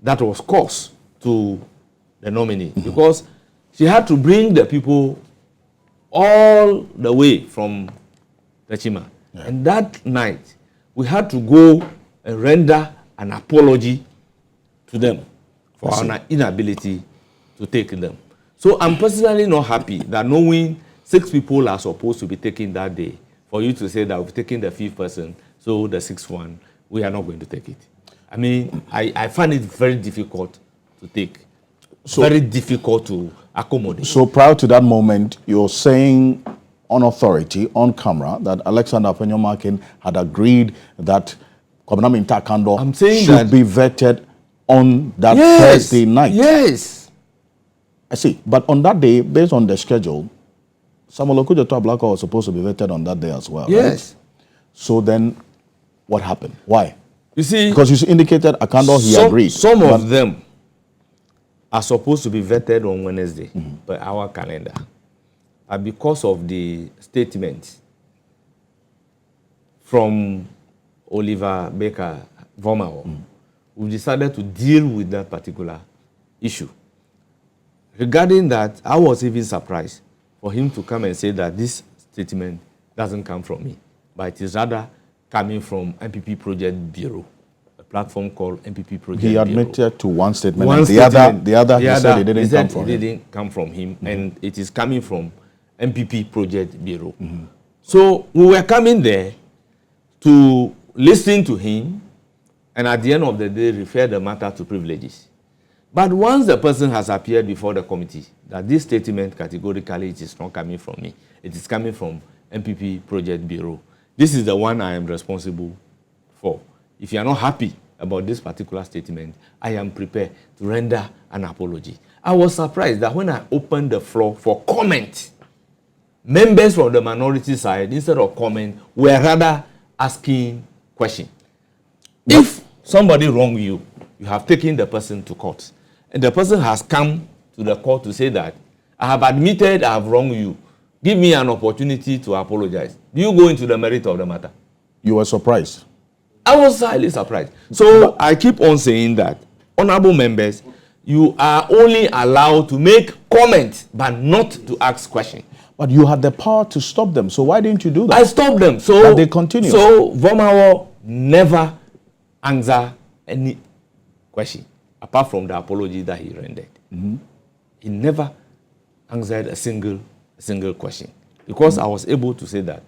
that was caused to the nominee because she had to bring the people all the way from the Chima. Yeah. And that night, we had to go and render an apology to them for our inability to take them. So I'm personally not happy that knowing 6 people are supposed to be taken that day, for you to say that we've taken the 5th person, so the 6th one, we are not going to take it. I mean, I find it very difficult to take, very difficult to accommodate. So prior to that moment, you're saying on authority, on camera, that Alexander Afenyomakin had agreed that Kwabena Mintakando should be vetted on that Thursday night. Yes. I see. But on that day, based on the schedule, Samuel Okudzeto Ablakwa was supposed to be vetted on that day as well, yes. Right? So then, what happened? Why? You see, because you indicated Akando, he agreed. Some of them are supposed to be vetted on Wednesday by our calendar. And because of the statement from Oliver Baker Vomawo, we decided to deal with that particular issue. Regarding that, I was even surprised for him to come and say that this statement doesn't come from me, but it is rather coming from MPP Project Bureau, a platform called MPP Project Bureau. He admitted to one statement. The other, he said it didn't come from him. It didn't come from him, and it is coming from MPP Project Bureau. So we were coming there to listen to him, and at the end of the day, refer the matter to privileges. But once the person has appeared before the committee, that this statement categorically it is not coming from me, it is coming from MPP Project Bureau. This is the one I am responsible for. If you are not happy about this particular statement, I am prepared to render an apology. I was surprised that when I opened the floor for comment, members from the minority side, instead of comment, were rather asking questions. If somebody wronged you, you have taken the person to court, and the person has come to the court to say that, I have admitted I have wronged you. Give me an opportunity to apologize. Do you go into the merit of the matter? You were surprised. I was highly surprised. So I keep on saying that, honorable members, you are only allowed to make comments, but not to ask questions. But you had the power to stop them, so why didn't you do that? I stopped them. So but they continue. So Vomawo never answered any question, apart from the apology that he rendered. He never answered a single question, because I was able to say that,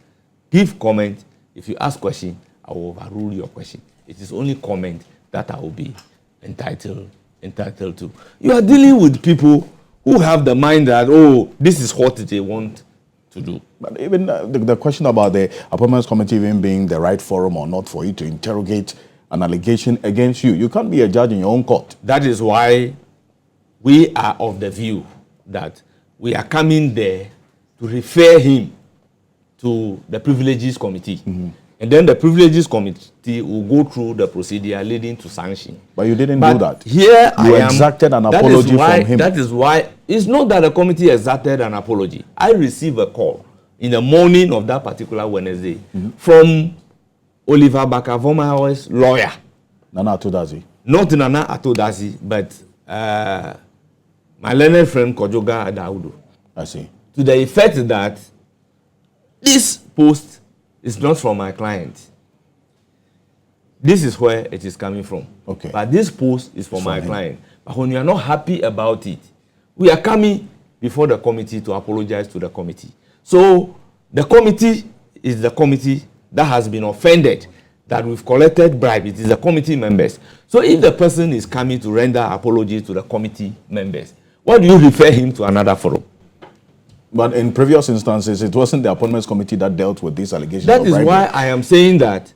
give comment. If you ask question, I will overrule your question. It is only comment that I will be entitled to. You are dealing with people who have the mind that, oh, this is what they want to do. But even the question about the Appointments Committee even being the right forum or not for you to interrogate an allegation against you. You can't be a judge in your own court. That is why we are of the view that we are coming there to refer him to the Privileges Committee. And then the Privileges Committee will go through the procedure leading to sanction. But you didn't do that. Here you exacted an apology from him. That is why it's not that the committee exacted an apology. I received a call in the morning of that particular Wednesday from Oliver Bakavoma's lawyer. Nana Atodazi. Not Nana Atodazi, but my learned friend Kojoga Adaudu. I see. To the effect that this post is not from my client. This is where it is coming from. Okay. But this post is from my client. But when you are not happy about it, we are coming before the committee to apologize to the committee. So the committee is the committee that has been offended, that we've collected bribe. It is the committee members. So if the person is coming to render apology to the committee members, why do you refer him to another forum? But in previous instances, it wasn't the Appointments Committee that dealt with these allegations. That is why I am saying that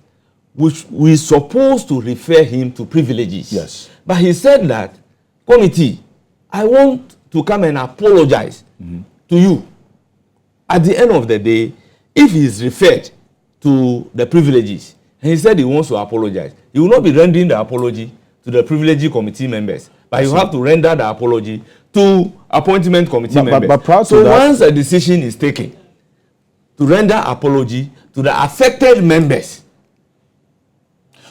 we're supposed to refer him to privileges. Yes. But he said that, committee, I want to come and apologize to you. At the end of the day, if he is referred to the privileges, and he said he wants to apologize, he will not be rendering the apology to the privileged committee members, but you have to render the apology to appointment committee members. So once a decision is taken to render apology to the affected members,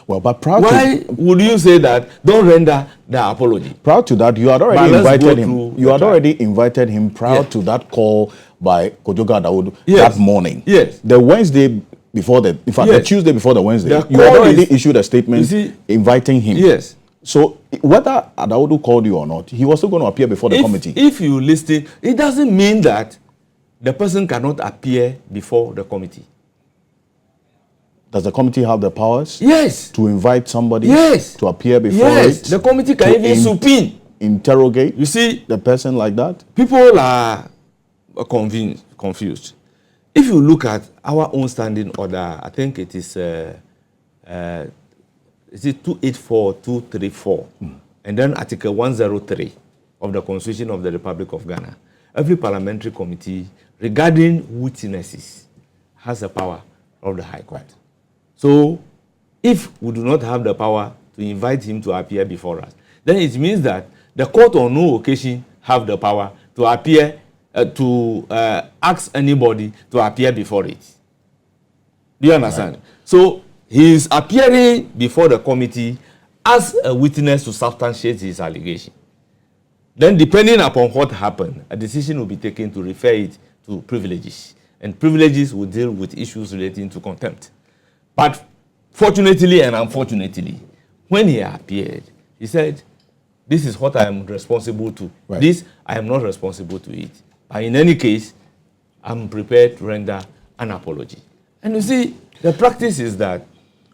well, but prior why would you say that don't render the apology? Prior to that, you had already invited him. You had already invited him prior to that call by Kojoga Dawood that morning. Yes. The Wednesday before the, in fact, the Tuesday before the Wednesday, you had already issued a statement inviting him. Yes. So whether Adaudu called you or not, he was still going to appear before the committee. If you listen, it doesn't mean that the person cannot appear before the committee. Does the committee have the powers? Yes. To invite somebody? Yes. To appear before yes. it? The committee can even subpoena. Interrogate? You see, the person like that? People are confused. If you look at our own standing order, I think it is 284, 234, and then Article 103 of the Constitution of the Republic of Ghana. Every parliamentary committee regarding witnesses has the power of the High Court. So, if we do not have the power to invite him to appear before us, then it means that the court on no occasion have the power to appear, ask anybody to appear before it. Do you understand? Right. So, he is appearing before the committee as a witness to substantiate his allegation. Then, depending upon what happened, a decision will be taken to refer it to privileges. And privileges will deal with issues relating to contempt. But fortunately and unfortunately, when he appeared, he said, this is what I am responsible to. Right. This, I am not responsible to it. But in any case, I'm prepared to render an apology. And you see, the practice is that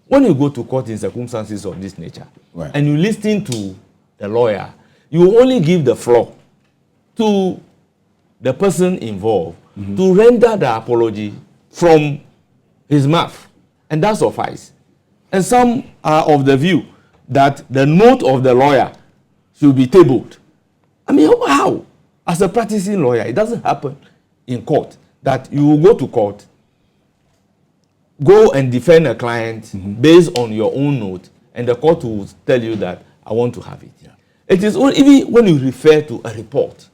when you go to court in circumstances of this nature, right, and you listen to the lawyer, you only give the floor to the person involved to render the apology from his mouth. And that suffices. And some are of the view that the note of the lawyer should be tabled. I mean, how? As a practicing lawyer, it doesn't happen in court that you will go to court, go and defend a client based on your own note, and the court will tell you that I want to have it. Yeah. It is only, even when you refer to a report,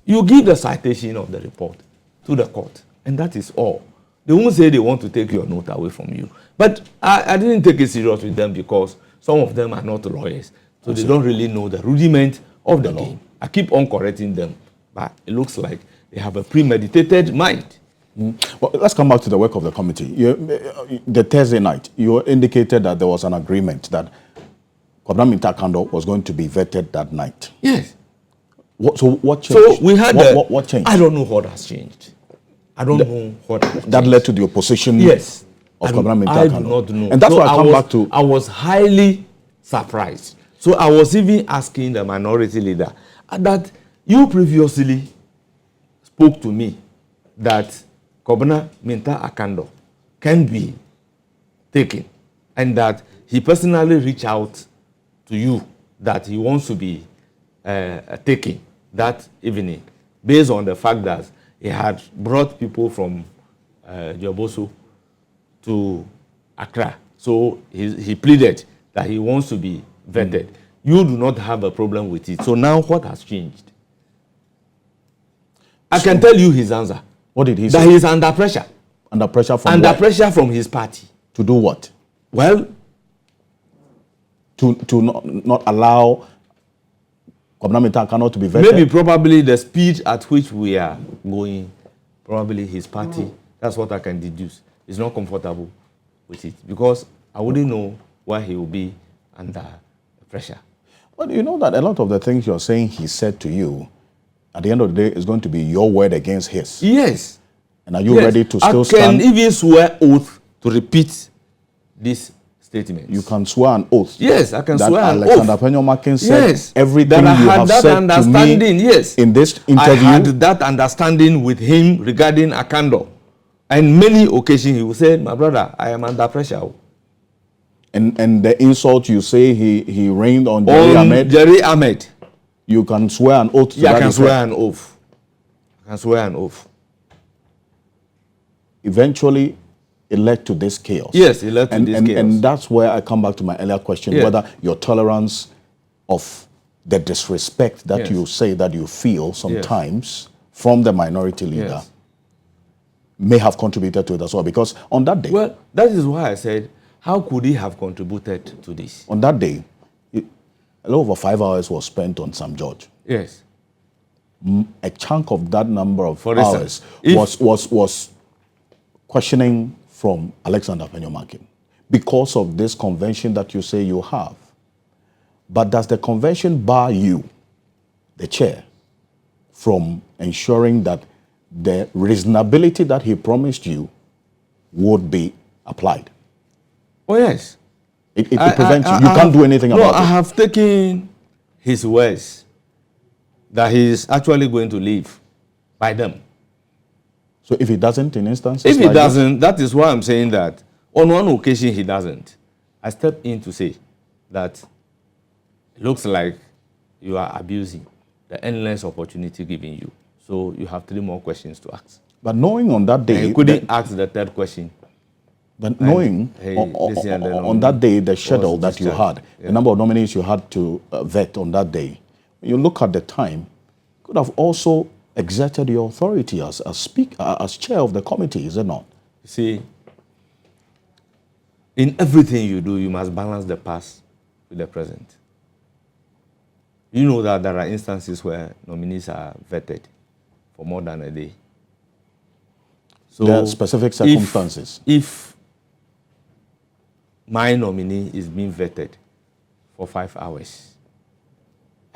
you give the citation of the report to the court, and that is all. They won't say they want to take your note away from you. But I didn't take it serious with them because some of them are not lawyers, so they don't really know the rudiment of the game. I keep on correcting them, but it looks like they have a premeditated mind. Well, let's come back to the work of the committee. The Thursday night, you indicated that there was an agreement that Quorum Kando was going to be vetted that night. Yes. So what changed? So we had what changed? I don't know what has changed. I don't know what has changed. That led to the opposition. Yes. Of Quorum I do not know. And that's why I come back to. I was highly surprised. So I was even asking the minority leader that you previously spoke to me that Governor Minta Akando can be taken, and that he personally reached out to you that he wants to be taken that evening, based on the fact that he had brought people from Joboso to Accra. So he pleaded that he wants to be vetted. You do not have a problem with it. So now what has changed? I can tell you his answer. What did he say? That he is under pressure. Under pressure from Under what? pressure from his party. To do what? Well, to not allow Quorum Kando to be vetted? Maybe probably the speed at which we are going, probably his party, that's what I can deduce, is not comfortable with it. Because I wouldn't know why he will be under pressure. But you know that a lot of the things you're saying he said to you, at the end of the day, is going to be your word against his. Yes. And are you ready to still stand? I can even swear oath to repeat this statement. You can swear an oath. Yes, I can swear an oath. Alexander Penyomakin said, yes, everything you have said to me yes, in this interview. I had that understanding with him regarding Akando. And many occasions he will say, my brother, I am under pressure. And the insult you say he rained on Jerry Ahmed? Jerry Ahmed. You can swear an oath to that? I can swear an oath. I can swear an oath. Eventually, it led to this chaos. Yes, it led to this chaos. And that's where I come back to my earlier question, whether your tolerance of the disrespect that you say that you feel sometimes from the minority leader may have contributed to it as well. Because on that day... Well, that is why I said, how could he have contributed to this? On that day, a little over 5 hours was spent on Sam George. Yes. A chunk of that number of hours was questioning from Alexander Penyomakin because of this convention that you say you have. But does the convention bar you, the chair, from ensuring that the reasonability that he promised you would be applied? Oh, yes. It prevents you. You can't do anything about it. No, I have taken his words that he is actually going to leave by them. So if he doesn't, in instances if he like doesn't, that is why I'm saying that on one occasion he doesn't. I step in to say that it looks like you are abusing the endless opportunity given you. So you have 3 more questions to ask. But knowing on that day, you couldn't ask the 3rd question. But knowing on that day, the schedule that you had, the number of nominees you had to vet on that day, when you look at the time, you could have also exerted your authority as chair of the committee, is it not? You see, in everything you do, you must balance the past with the present. You know that there are instances where nominees are vetted for more than a day. So there are specific circumstances. If my nominee is being vetted for 5 hours,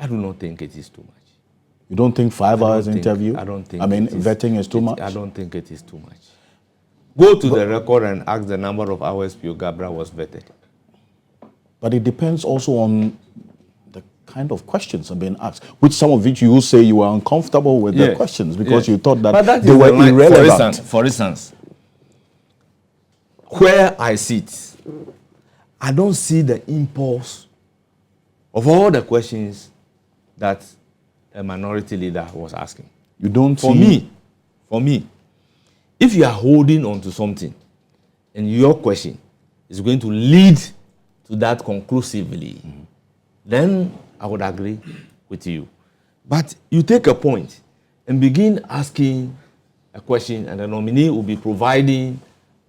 I do not think it is too much. You don't think 5 hours interview? I don't think. Vetting is too much? I don't think it is too much. Go to the record and ask the number of hours Pio Gabra was vetted. But it depends also on the kind of questions are being asked, which some of which you say you were uncomfortable with the questions because you thought that they were irrelevant. For instance, where I sit, I don't see the impulse of all the questions that a minority leader was asking. You don't for me, if you are holding on to something and your question is going to lead to that conclusively, then I would agree with you. But you take a point and begin asking a question, and the nominee will be providing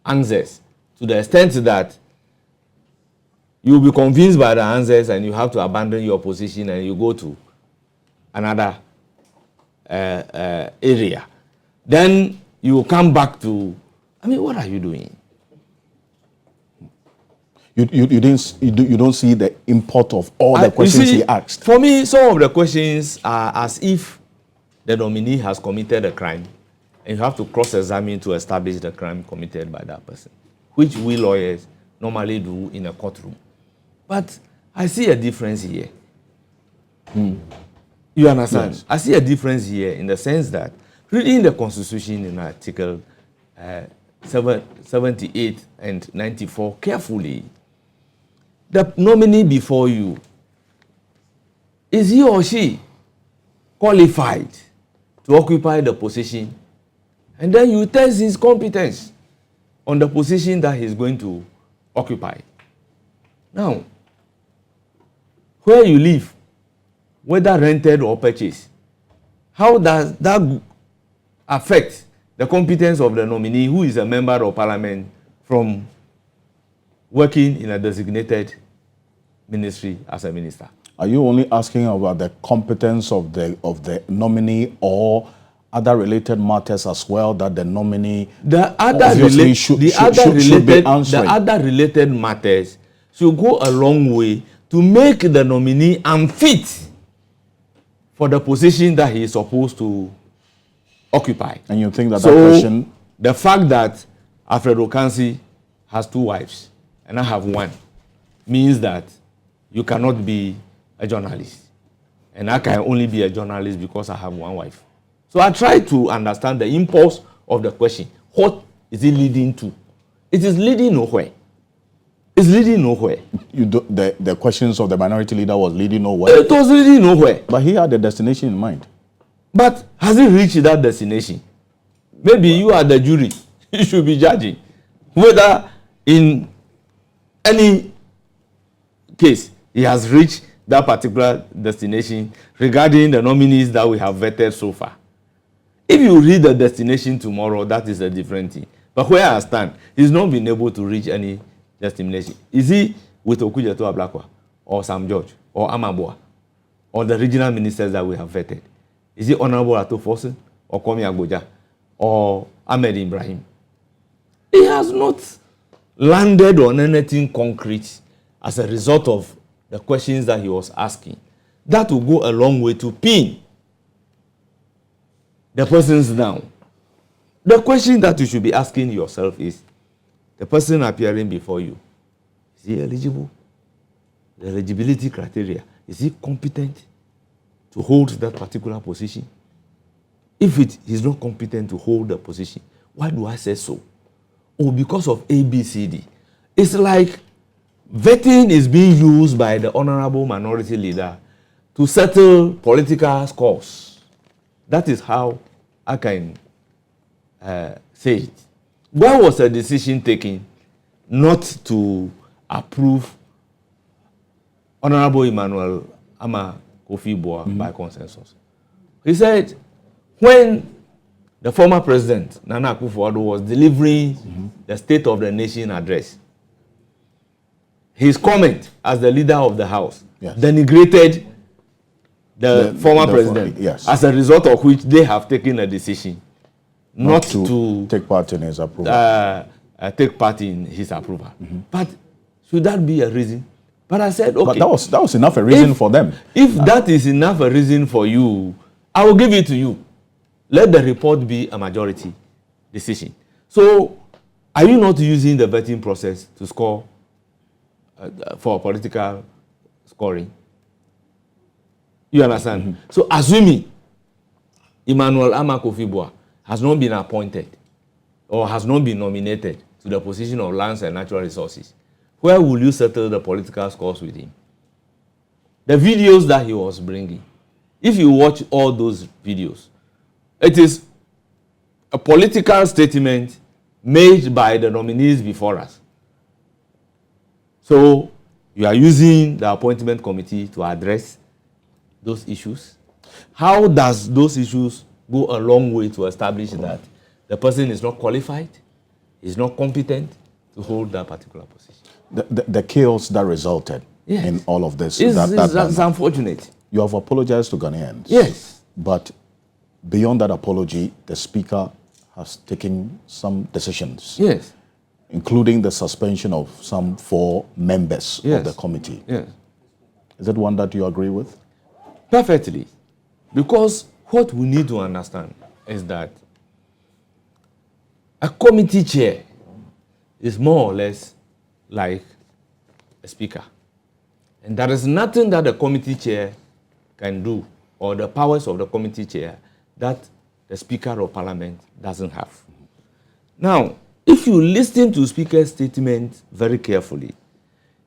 answers to the extent that you will be convinced by the answers and you have to abandon your position and you go to another area. Then you will come back to, what are you doing? You don't see the import of all the questions he asked. For me, some of the questions are as if the nominee has committed a crime and you have to cross-examine to establish the crime committed by that person, which we lawyers normally do in a courtroom. But I see a difference here. You understand? Yes. I see a difference here in the sense that reading the Constitution in Article 78 and 94 carefully, the nominee before you, is he or she qualified to occupy the position? And then you test his competence on the position that he's going to occupy. Now, where you live, whether rented or purchased, how does that affect the competence of the nominee who is a member of parliament from working in a designated ministry as a minister? Are you only asking about the competence of the nominee or other related matters as well that the nominee should be answering? The other related matters should go a long way to make the nominee unfit for the position that he is supposed to occupy. And you think that that question... The fact that Alfred Ocansey has 2 wives and I have 1 means that you cannot be a journalist. And I can only be a journalist because I have 1 wife. So I try to understand the impulse of the question. What is it leading to? It is leading nowhere. It's leading nowhere. The questions of the minority leader was leading nowhere? It was leading nowhere. But he had the destination in mind. But has he reached that destination? Maybe you are the jury. You should be judging whether in any case he has reached that particular destination regarding the nominees that we have vetted so far. If you read the destination tomorrow, that is a different thing. But where I stand, he's not been able to reach any destination. Is he with Okujeto Ablakwa or Sam George or Amabua or the regional ministers that we have vetted? Is he Honorable Ato Fosun or Kwame Agboja or Ahmed Ibrahim? He has not landed on anything concrete as a result of the questions that he was asking, that will go a long way to pin the persons down. The question that you should be asking yourself is, the person appearing before you, is he eligible? The eligibility criteria, is he competent to hold that particular position? If he's not competent to hold the position, why do I say so? Oh, because of A, B, C, D. It's like vetting is being used by the honorable minority leader to settle political scores. That is how I can say it. Where was a decision taken not to approve Honorable Emmanuel Ama Kofi Boa by consensus? He said, when the former president, Nana Akufo-Addo, was delivering the State of the Nation address, his comment as the leader of the House denigrated the former president, as a result of which they have taken a decision not to take part in his approval. Take part in his approval. But should that be a reason? But I said, okay. But that was enough a reason for them. If that is enough a reason for you, I will give it to you. Let the report be a majority decision. So, are you not using the vetting process to score for political scoring? You understand? So, assuming Emmanuel Ama Kofi Boa has not been appointed or has not been nominated to the position of lands and natural resources, where will you settle the political scores with him? The videos that he was bringing, if you watch all those videos, it is a political statement made by the nominees before us. So you are using the appointment committee to address those issues. How does those issues go a long way to establish that the person is not qualified, is not competent to hold that particular position? The chaos that resulted in all of this. That's unfortunate. You have apologized to Ghanaians. Yes. But beyond that apology, the Speaker has taken some decisions. Yes. Including the suspension of some 4 members of the committee. Yes. Is that one that you agree with? Perfectly. Because what we need to understand is that a committee chair is more or less like a speaker. And there is nothing that the committee chair can do, or the powers of the committee chair, that the Speaker of Parliament doesn't have. Now, if you listen to Speaker's statement very carefully,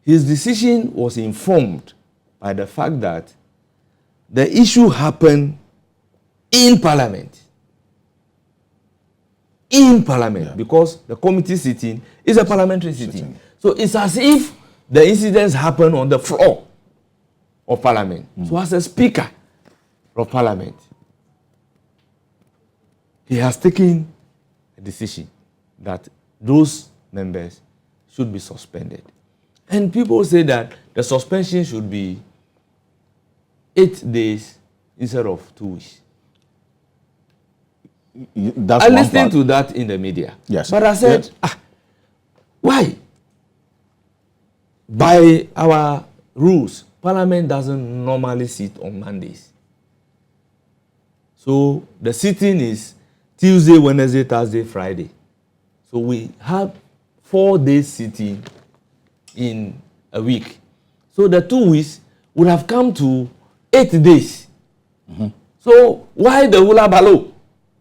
his decision was informed by the fact that the issue happened in Parliament. In Parliament, because the committee sitting is a parliamentary sitting. So it's as if the incidents happen on the floor of Parliament. So as a Speaker of Parliament, he has taken a decision that those members should be suspended. And people say that the suspension should be 8 days instead of 2 weeks. That's I listened to that in the media. Yes. But I said, why? By our rules, Parliament doesn't normally sit on Mondays. So the sitting is Tuesday, Wednesday, Thursday, Friday. So we have 4 days sitting in a week. So the 2 weeks would have come to 8 days. So why the hula baloo?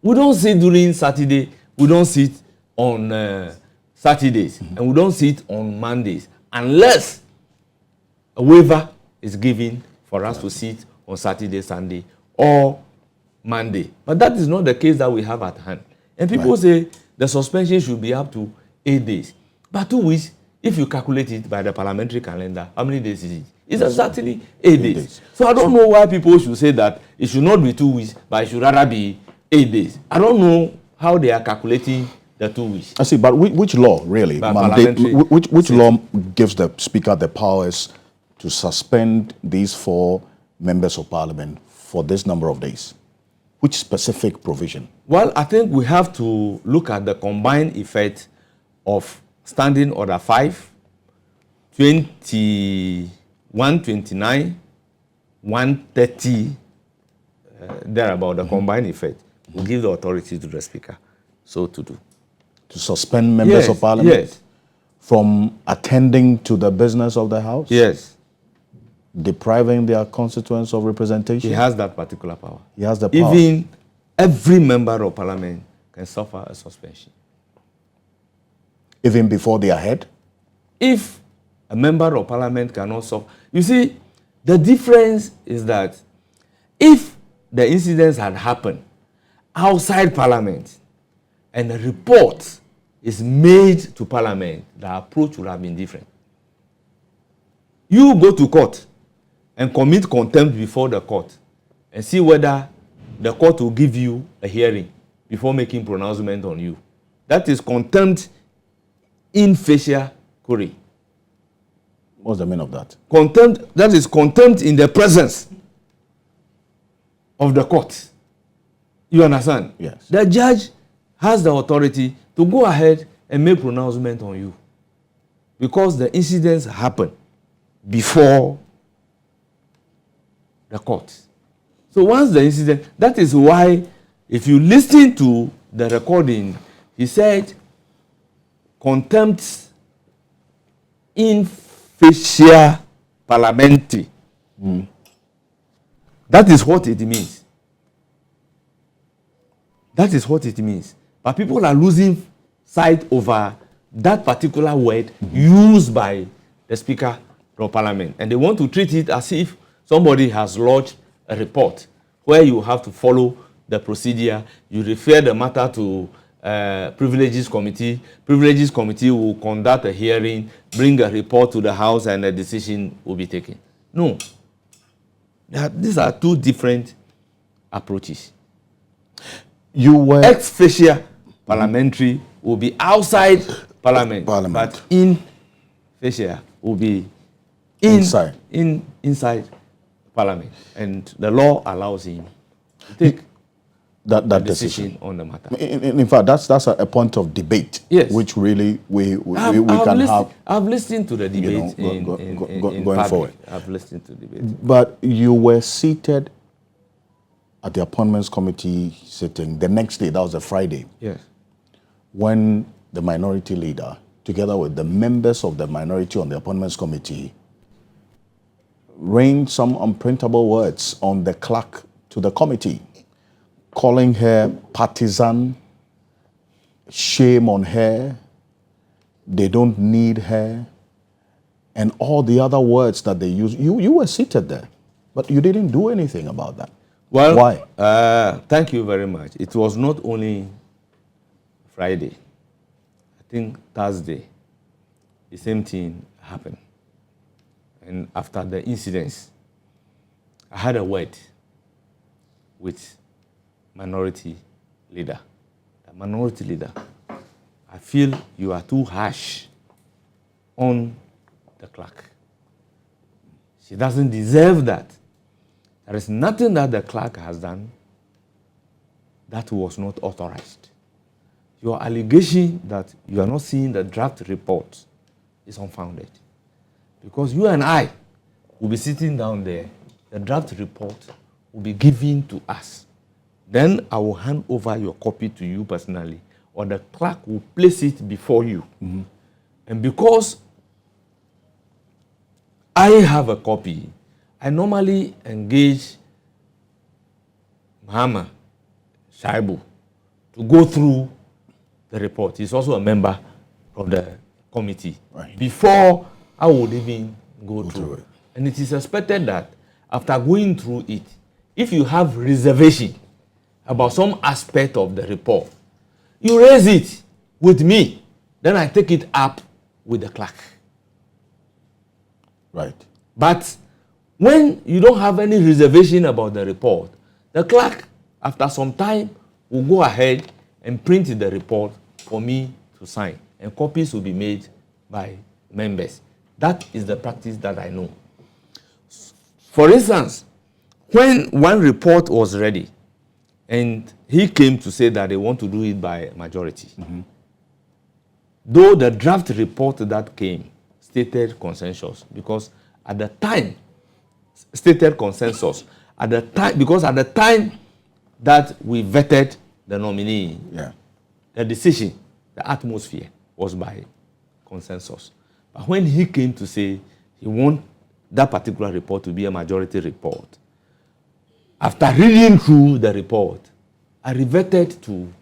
We don't sit during Saturday, we don't sit on Saturdays, and we don't sit on Mondays, unless a waiver is given for us to sit on Saturday, Sunday, or Monday. But that is not the case that we have at hand. And people say the suspension should be up to 8 days. But 2 weeks, if you calculate it by the parliamentary calendar, how many days is it? It's exactly 8 days. So I don't know why people should say that it should not be 2 weeks, but it should rather be 8 days. I don't know how they are calculating the 2 weeks. I see, but which law really? Which law gives the Speaker the powers to suspend these 4 members of Parliament for this number of days? Which specific provision? Well, I think we have to look at the combined effect of Standing Order 5, 21 129, 130, there about the combined effect, will give the authority to the Speaker so to do. To suspend members of Parliament from attending to the business of the House? Yes. Depriving their constituents of representation? He has that particular power. He has the power. Even every member of Parliament can suffer a suspension. Even before they are heard? If a member of Parliament cannot suffer. You see, the difference is that if the incidents had happened outside Parliament and a report is made to Parliament, the approach would have been different. You go to court and commit contempt before the court and see whether the court will give you a hearing before making pronouncement on you. That is contempt in facie query. What's the meaning of that? Contempt, that is contempt in the presence of the court. You understand? Yes. The judge has the authority to go ahead and make pronouncement on you because the incidents happen before the court. So once the incident, that is why if you listen to the recording, he said contempt in facie parliamentary. That is what it means. That is what it means. But people are losing sight over that particular word used by the Speaker of Parliament. And they want to treat it as if somebody has lodged a report where you have to follow the procedure. You refer the matter to Privileges Committee. Privileges Committee will conduct a hearing, bring a report to the House, and a decision will be taken. No. These are two different approaches. You were Ex facie parliamentary will be outside Parliament, but in facie will be inside Parliament, and the law allows him to take that decision on the matter. In fact, that's a point of debate, yes, which really we can have. I've listened to the debate going forward. I've listened to the debate. But you were seated at the Appointments Committee sitting the next day, that was a Friday. Yes. When the minority leader, together with the members of the minority on the Appointments Committee, rained some unprintable words on the clerk to the committee, calling her partisan, shame on her, they don't need her, and all the other words that they use. You were seated there, but you didn't do anything about that. Well, why? Thank you very much. It was not only Friday. I think Thursday, the same thing happened. And after the incidents, I had a word with minority leader. The minority leader, I feel you are too harsh on the clerk. She doesn't deserve that. There is nothing that the clerk has done that was not authorized. Your allegation that you are not seeing the draft report is unfounded. Because you and I will be sitting down there, the draft report will be given to us. Then I will hand over your copy to you personally, or the clerk will place it before you. Mm-hmm. And because I have a copy, I normally engage Mahama Shaibu to go through the report. He's also a member of the committee. Right. Before I would even go through it. And it is expected that after going through it, if you have reservation about some aspect of the report, you raise it with me. Then I take it up with the clerk. Right. But when you don't have any reservation about the report, the clerk, after some time, will go ahead and print the report for me to sign. And copies will be made by members. That is the practice that I know. For instance, when one report was ready, and he came to say that they want to do it by majority, mm-hmm. though the draft report that came stated consensus, because at the time, stated consensus, at the time, because at the time that we vetted the nominee, the decision, the atmosphere was by consensus. But when he came to say he wants that particular report to be a majority report, after reading through the report, I reverted to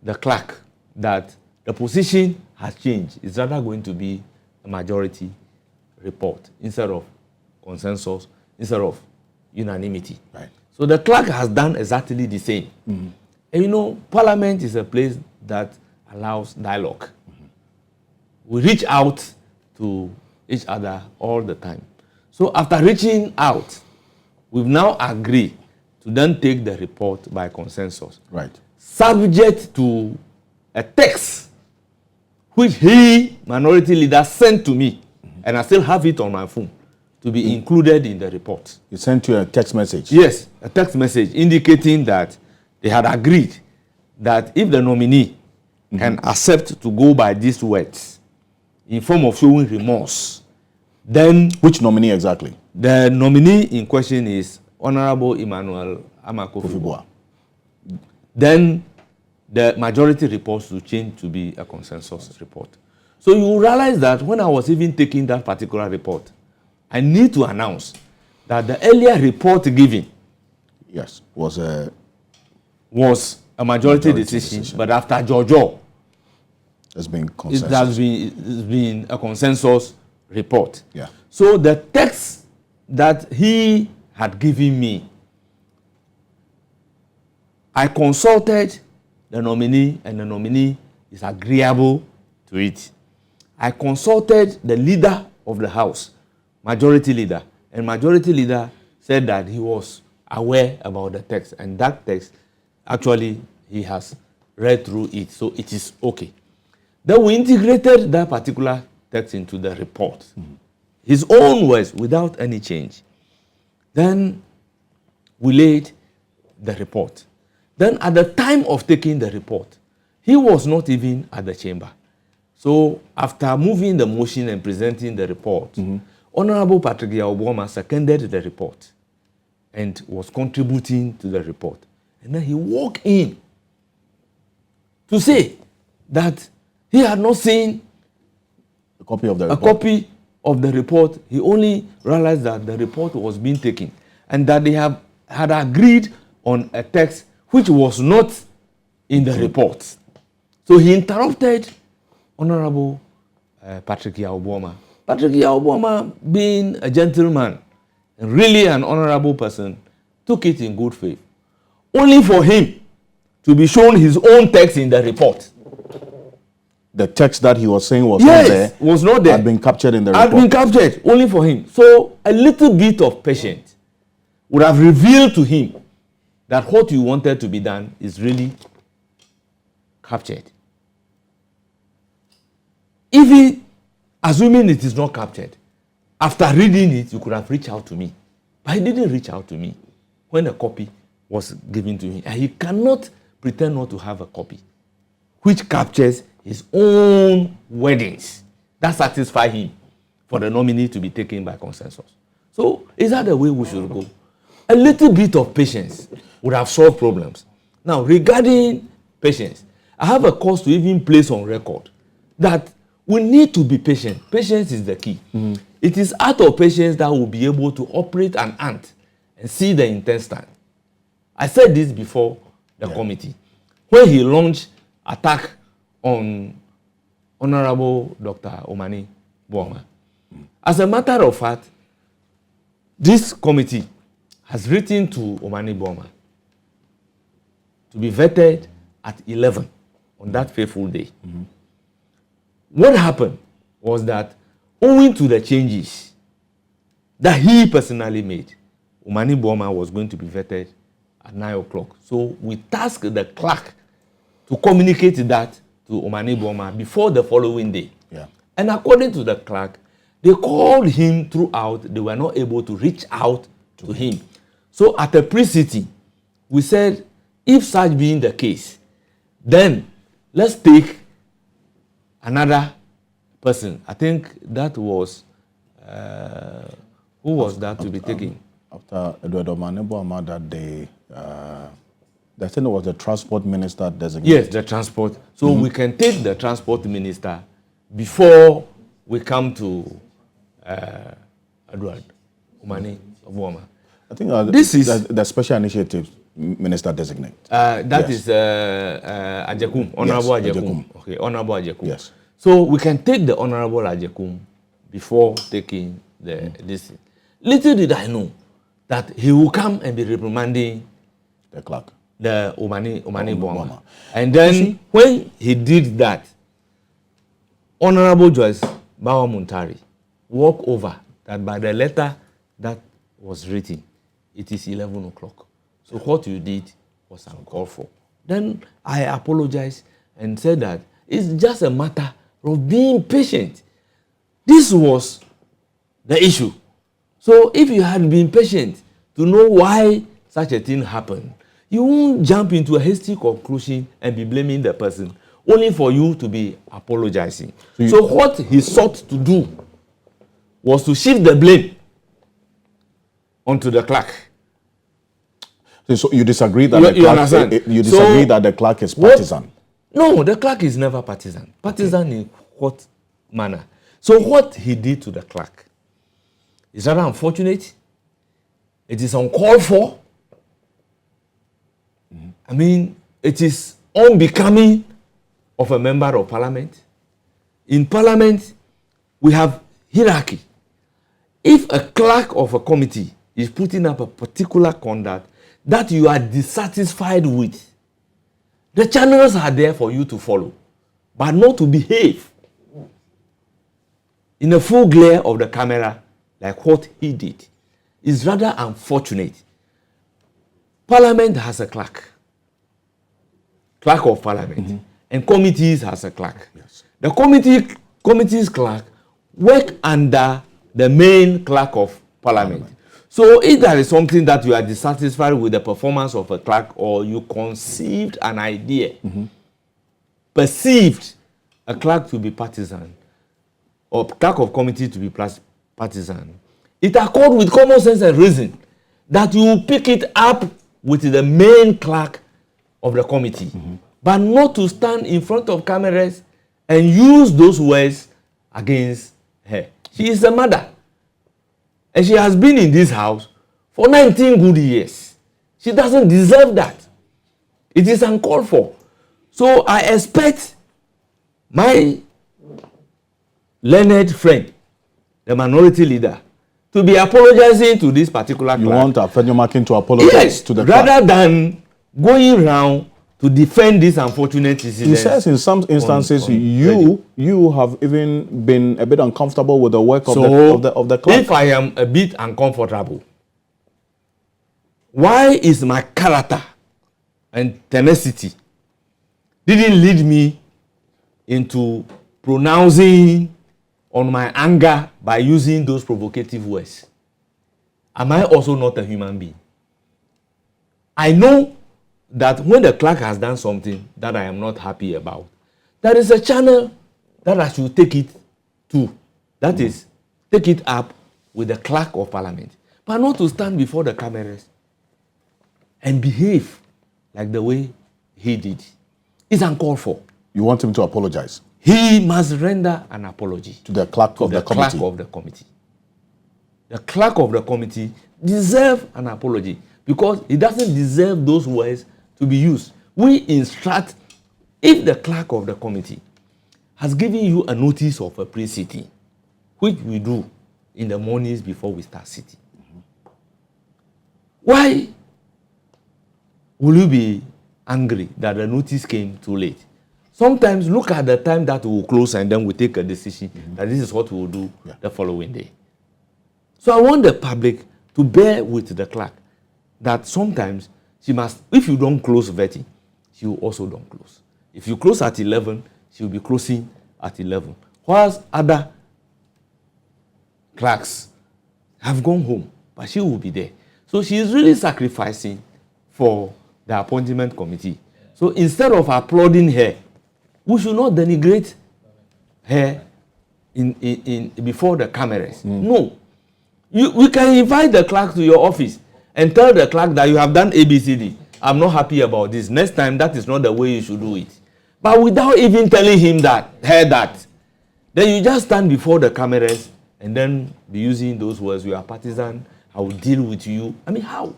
the clerk that the position has changed. It's rather going to be a majority report instead of consensus, instead of unanimity. Right. So the clerk has done exactly the same. Mm-hmm. And you know, Parliament is a place that allows dialogue. Mm-hmm. We reach out to each other all the time. So after reaching out, we've now agreed to then take the report by consensus. Right. Subject to a text which he, minority leader, sent to me, and I still have it on my phone, to be included in the report. He sent you a text message? Yes, a text message indicating that they had agreed that if the nominee can accept to go by these words in form of showing remorse, then... Which nominee exactly? The nominee in question is Honorable Emmanuel Amakofibua. Then the majority reports will change to be a consensus report. So you realize that when I was even taking that particular report, I need to announce that the earlier report given was a majority decision, but after Jojo, it's been a consensus report. Yeah. So the text that he had given me, I consulted the nominee, and the nominee is agreeable to it. I consulted the leader of the House, majority leader, and majority leader said that he was aware about the text, and that text, actually, he has read through it, so it is okay. Then we integrated that particular text into the report. His own words, without any change. Then we laid the report. Then at the time of taking the report, he was not even at the chamber. So after moving the motion and presenting the report, Honorable Patrick Yaoboma seconded the report and was contributing to the report. And then he walked in to say that he had not seen a copy of the report. He only realized that the report was being taken and that they had agreed on a text which was not in the report. So he interrupted Honorable Patrick Yaoboma. Patrick Yaoboma, being a gentleman and really an honorable person, took it in good faith. Only for him to be shown his own text in the report. The text that he was saying was not there. Had been captured in the report. Had been captured, only for him. So a little bit of patience would have revealed to him that what you wanted to be done is really captured. Even assuming it is not captured, after reading it, you could have reached out to me. But he didn't reach out to me when a copy was given to him. And he cannot pretend not to have a copy which captures his own wordings. That satisfies him for the nominee to be taken by consensus. So is that the way we should go? A little bit of patience would have solved problems. Now, regarding patience, I have a cause to even place on record that we need to be patient. Patience is the key. It is out of patience that we'll be able to operate an ant and see the intent stand. I said this before the committee. When he launched attack on Honorable Dr. Omani Boama. As a matter of fact, this committee has written to Omani Boama to be vetted at 11 on that fateful day. What happened was that, owing to the changes that he personally made, Omani Boama was going to be vetted at 9 o'clock. So we tasked the clerk to communicate that to Omani Boama before the following day. And according to the clerk, they called him throughout. They were not able to reach out to him. So at a pre-sitting, we said, if such being the case, then let's take another person. I think that was Who was that to be taken? After Eduardo Manebo that day, I think it was the transport minister designated. Yes, the transport. So we can take the transport minister before we come to Edward Umani Obuoma. I think this is the special initiative minister designate. That is Ajekum, Honorable Yes, Ajekum. Okay, Honorable Ajekum. Yes. So we can take the Honorable Ajekum before taking this. Little did I know that he will come and be reprimanding the clerk, the Umani Boama. And then when he did that, Honorable Joyce Bawa Muntari walked over that by the letter that was written, it is 11 o'clock. So what you did was uncalled for. Then I apologized and said that it's just a matter of being patient. This was the issue. So if you had been patient to know why such a thing happened, you won't jump into a hasty conclusion and be blaming the person, only for you to be apologizing. So what he sought to do was to shift the blame onto the clerk. So you disagree that that the clerk is partisan? No, the clerk is never partisan. Partisan in what manner? So what he did to the clerk is rather unfortunate. It is uncalled for. I mean, it is unbecoming of a member of parliament. In parliament, we have hierarchy. If a clerk of a committee is putting up a particular conduct that you are dissatisfied with, the channels are there for you to follow, but not to behave in the full glare of the camera like what he did. It's rather unfortunate. Parliament has a clerk of parliament, and committees has a clerk. Yes. The committee's clerk work under the main clerk of parliament. So if there is something that you are dissatisfied with the performance of a clerk, or you conceived an idea, perceived a clerk to be partisan, or clerk of committee to be partisan, it accords with common sense and reason that you will pick it up with the main clerk of the committee, but not to stand in front of cameras and use those words against her. She is a mother, and she has been in this house for 19 good years. She doesn't deserve that. It is uncalled for. So I expect my learned friend, the minority leader, to be apologizing to this particular clerk. You want Afenyomakin to apologize to the clerk? Rather clerk? than going around to defend this unfortunate incident. He says in some instances you have even been a bit uncomfortable with the work of the clerk. If I am a bit uncomfortable, why is my character and tenacity didn't lead me into pronouncing on my anger by using those provocative words? Am I also not a human being? I know that when the clerk has done something that I am not happy about, there is a channel that I should take it to. That is, take it up with the clerk of parliament, but not to stand before the cameras and behave like the way he did. It's uncalled for. You want him to apologize? He must render an apology to the clerk of the committee. The clerk of the committee deserves an apology because he doesn't deserve those words to be used. We instruct, if the clerk of the committee has given you a notice of a pre-sitting, which we do in the mornings before we start sitting, why will you be angry that the notice came too late? Sometimes look at the time that we will close and then we take a decision that this is what we will do the following day. So I want the public to bear with the clerk that sometimes she must, if you don't close vetting, she will also don't close. If you close at 11, she will be closing at 11. Whilst other clerks have gone home, but she will be there. So she is really sacrificing for the appointment committee. So instead of applauding her, we should not denigrate her in before the cameras. No. We can invite the clerk to your office and tell the clerk that you have done ABCD. I'm not happy about this. Next time, that is not the way you should do it. But without even telling him that, then you just stand before the cameras and then be using those words. You are partisan. I will deal with you. I mean, how?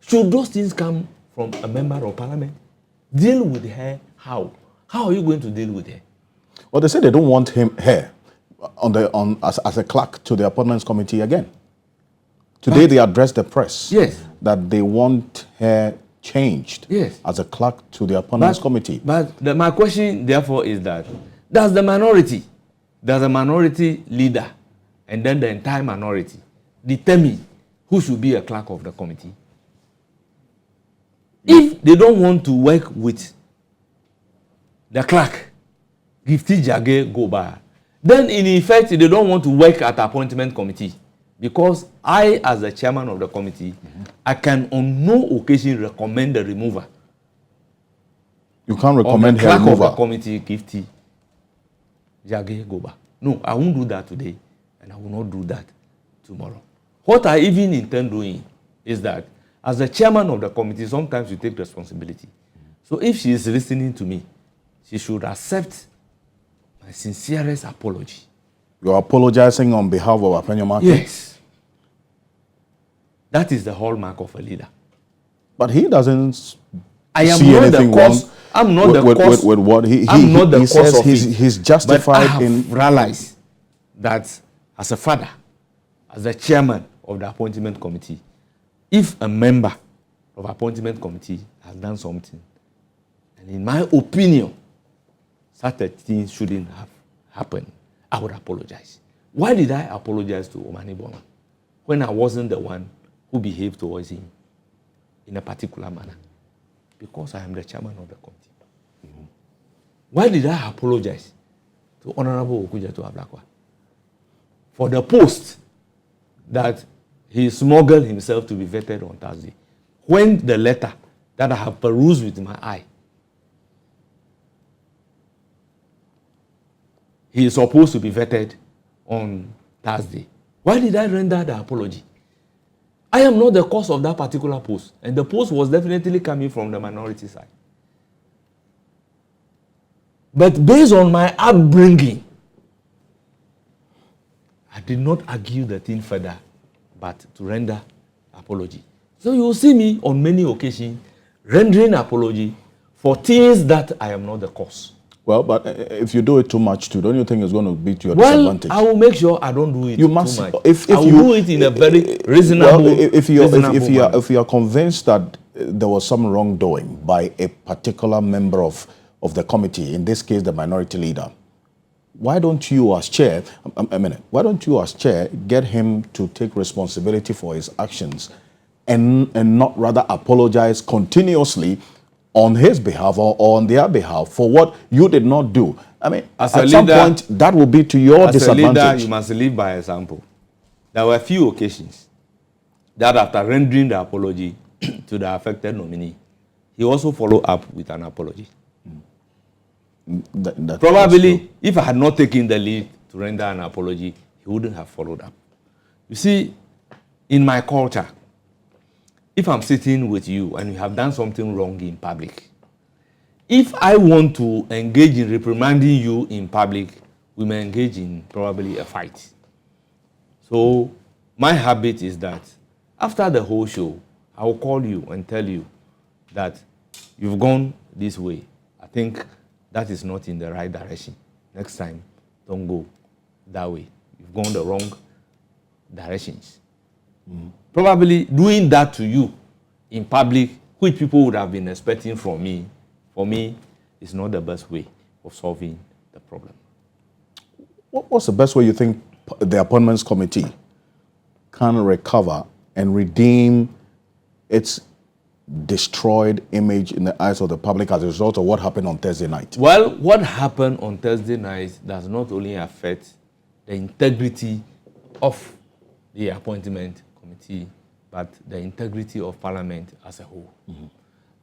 Should those things come from a member of parliament? Deal with her how? How are you going to deal with her? Well, they say they don't want her as a clerk to the appointments committee again. Today they addressed the press that they want her changed as a clerk to the appointments committee. But my question, therefore, is that does the minority leader and then the entire minority determine who should be a clerk of the committee? If they don't want to work with the clerk, Gifty Jage Goba, then in effect they don't want to work at appointment committee. Because I, as the chairman of the committee, I can on no occasion recommend the remover. You can't recommend her remover. Of the committee, Gifty Jage Goba. No, I won't do that today, and I will not do that tomorrow. What I even intend doing is that, as the chairman of the committee, sometimes you take responsibility. So if she is listening to me, she should accept my sincerest apology. You're apologizing on behalf of Apenyomake? Yes. That is the hallmark of a leader. But he doesn't see anything wrong. I'm not the cause. With what he says he's justified. But I have realized that as a father, as a chairman of the appointment committee, if a member of appointment committee has done something, and in my opinion, such a thing shouldn't have happened, I would apologize. Why did I apologize to Omani Boma when I wasn't the one who behaved towards him in a particular manner? Because I am the chairman of the committee. Mm-hmm. Why did I apologize to Honorable Okujeto Ablakwa for the post that he smuggled himself to be vetted on Thursday, when the letter that I have perused with my eye, he is supposed to be vetted on Thursday? Why did I render the apology? I am not the cause of that particular post, and the post was definitely coming from the minority side. But based on my upbringing, I did not argue the thing further, but to render apology. So you will see me on many occasions rendering apology for things that I am not the cause. Well, but if you do it too much too, don't you think it's going to be to your disadvantage? Well, I will make sure I don't do it too much. I will do it in a very reasonable way. If you are convinced that there was some wrongdoing by a particular member of the committee, in this case the minority leader, why don't you as chair, get him to take responsibility for his actions and not rather apologize continuously on his behalf or on their behalf for what you did not do? I mean, at some point, that will be to your disadvantage. As a leader, you must lead by example. There were a few occasions that after rendering the apology to the affected nominee, he also followed up with an apology. Probably, if I had not taken the lead to render an apology, he wouldn't have followed up. You see, in my culture, if I'm sitting with you and you have done something wrong in public, if I want to engage in reprimanding you in public, we may engage in probably a fight. So my habit is that after the whole show, I will call you and tell you that you've gone this way. I think that is not in the right direction. Next time, don't go that way. You've gone the wrong directions. Probably doing that to you in public, which people would have been expecting from me, for me, is not the best way of solving the problem. What's the best way you think the appointments committee can recover and redeem its destroyed image in the eyes of the public as a result of what happened on Thursday night? Well, what happened on Thursday night does not only affect the integrity of the appointment committee, but the integrity of Parliament as a whole.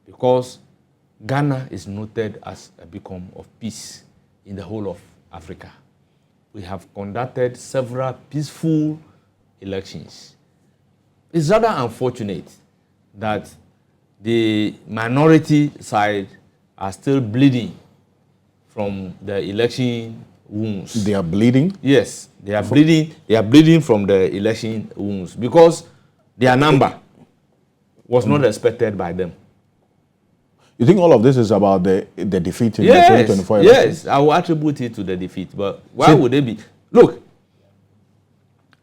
Because Ghana is noted as a beacon of peace in the whole of Africa. we have conducted several peaceful elections. It's rather unfortunate that the minority side are still bleeding from the election wounds. They are bleeding? Yes, they are bleeding. They are bleeding from the election wounds because their number was not expected by them. You think all of this is about the defeat in the 2024 election? Yes, I will attribute it to the defeat. But why would they be? Look,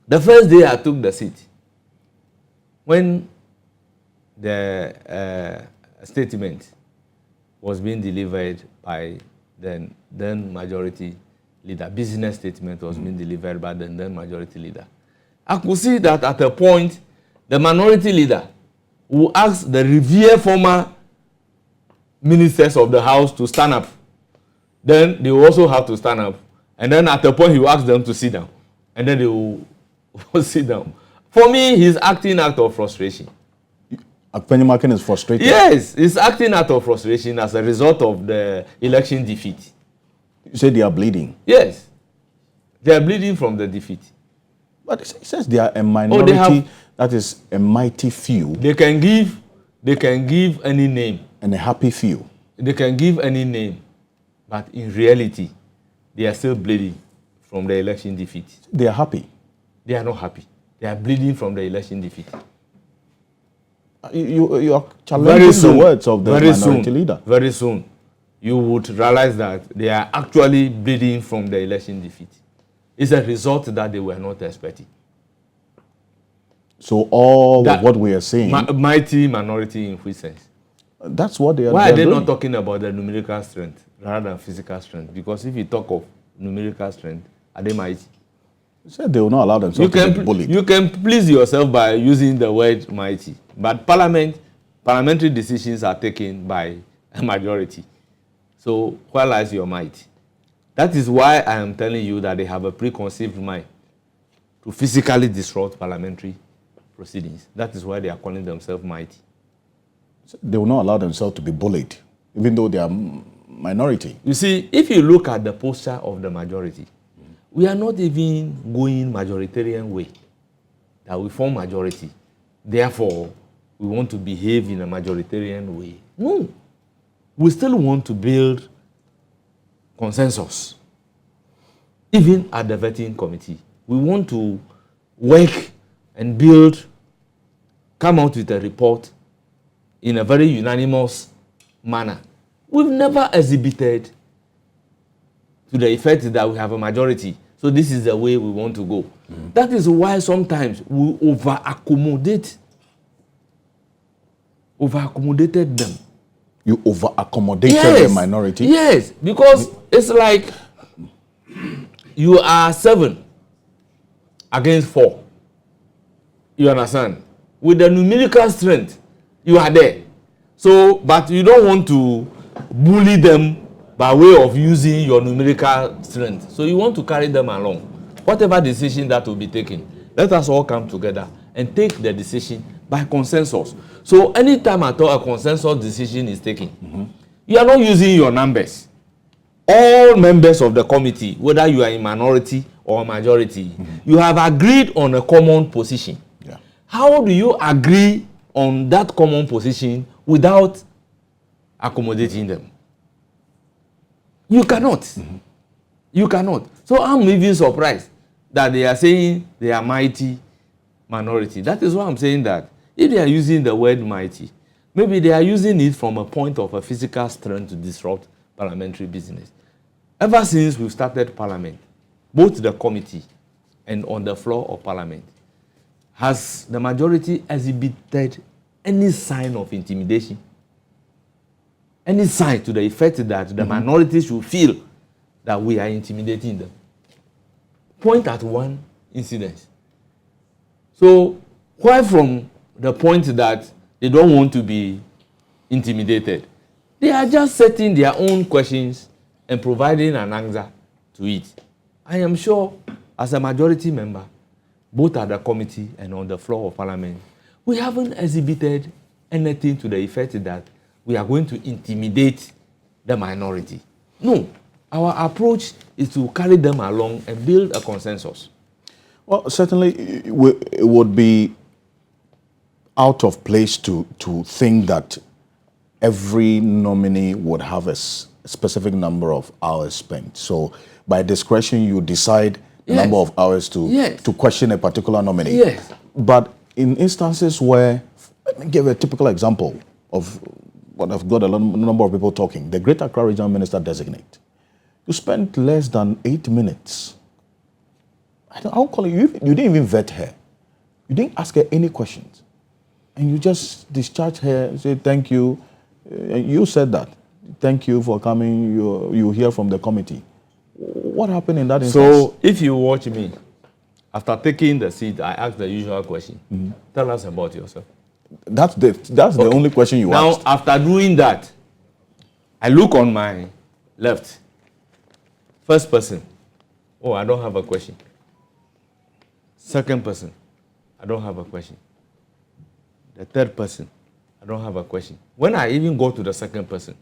the first day I took the seat, when the statement was being delivered by the then majority leader, business statement was being delivered by the then majority leader, I could see that at a point, the minority leader will ask the revered former ministers of the house to stand up. Then they will also have to stand up. And then at a point, he will ask them to sit down. And then they will sit down. For me, he's acting out of frustration. Akpenyemakin is frustrated? Yes, he's acting out of frustration as a result of the election defeat. You say they are bleeding? Yes. They are bleeding from the defeat. But it says they are a minority, that is a mighty few. They can give any name. And a happy few. They can give any name. But in reality, they are still bleeding from the election defeat. They are happy? They are not happy. They are bleeding from the election defeat. You are challenging the words of the minority leader. Very soon, you would realize that they are actually bleeding from the election defeat. It's a result that they were not expecting. So all of what we are saying... mighty minority in which sense? That's what they are doing. Why are they not talking about the numerical strength rather than physical strength? Because if you talk of numerical strength, are they mighty? You said they will not allow themselves to be bullied. You can please yourself by using the word mighty. But parliamentary decisions are taken by a majority. So where lies your might? That is why I am telling you that they have a preconceived mind to physically disrupt parliamentary proceedings. That is why they are calling themselves mighty. They will not allow themselves to be bullied, even though they are minority. You see, if you look at the posture of the majority, we are not even going majoritarian way, that we form majority. Therefore, we want to behave in a majoritarian way. No. We still want to build consensus. Even at the vetting committee, we want to work and come out with a report in a very unanimous manner. We've never exhibited to the effect that we have a majority. So this is the way we want to go. That is why sometimes we over-accommodated them. You over-accommodated the minority? Yes, because it's like you are 7 against 4. You understand? With the numerical strength, you are there. So, but you don't want to bully them by way of using your numerical strength. So you want to carry them along. Whatever decision that will be taken, let us all come together and take the decision by consensus. So anytime at all a consensus decision is taken, you are not using your numbers. All members of the committee, whether you are in minority or majority, you have agreed on a common position. Yeah. How do you agree on that common position without accommodating them? You cannot. You cannot. So I'm even surprised that they are saying they are mighty minority. That is why I'm saying that if they are using the word mighty, maybe they are using it from a point of a physical strength to disrupt parliamentary business. Ever since we've started parliament, both the committee and on the floor of parliament, has the majority exhibited any sign of intimidation? Any sign to the effect that the minority should feel that we are intimidating them? Point at one incident. So, why from the point that they don't want to be intimidated, they are just setting their own questions and providing an answer to it. I am sure, as a majority member, both at the committee and on the floor of parliament, we haven't exhibited anything to the effect that we are going to intimidate the minority. No, our approach is to carry them along and build a consensus. Well, certainly it would be out of place to think that every nominee would have a specific number of hours spent. So by discretion, you decide the number of hours to question a particular nominee. Yes. But in instances where, let me give a typical example of what I've got a number of people talking. The Greater Accra Regional Minister designate. You spent less than 8 minutes. I'll call it, you didn't even vet her. You didn't ask her any questions. And you just discharge her, say thank you. You said that. Thank you for coming. You hear from the committee. What happened in that instance? So if you watch me, after taking the seat, I asked the usual question. Tell us about yourself. That's the only question you asked. Now, after doing that, I look on my left. First person, oh, I don't have a question. Second person, I don't have a question. The third person, I don't have a question. When I even go to the second person,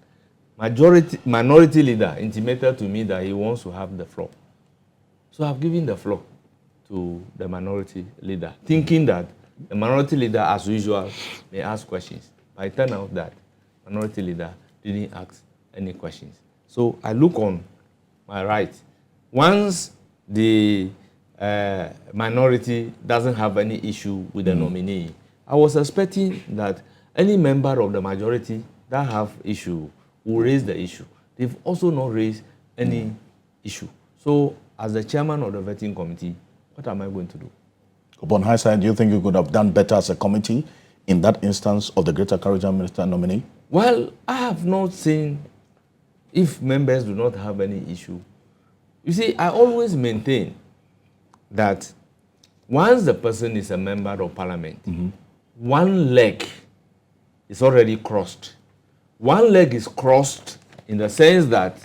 minority leader intimated to me that he wants to have the floor. So I've given the floor to the minority leader, thinking that the minority leader, as usual, may ask questions. I turned out that minority leader didn't ask any questions. So I look on my right. Once the minority doesn't have any issue with the nominee, I was expecting that any member of the majority that have issue will raise the issue. They've also not raised any issue. So as the chairman of the vetting committee, what am I going to do? Upon hindsight, do you think you could have done better as a committee in that instance of the Greater Accra Regional Minister nominee? Well, I have not seen if members do not have any issue. You see, I always maintain that once the person is a member of parliament, one leg is already crossed. One leg is crossed in the sense that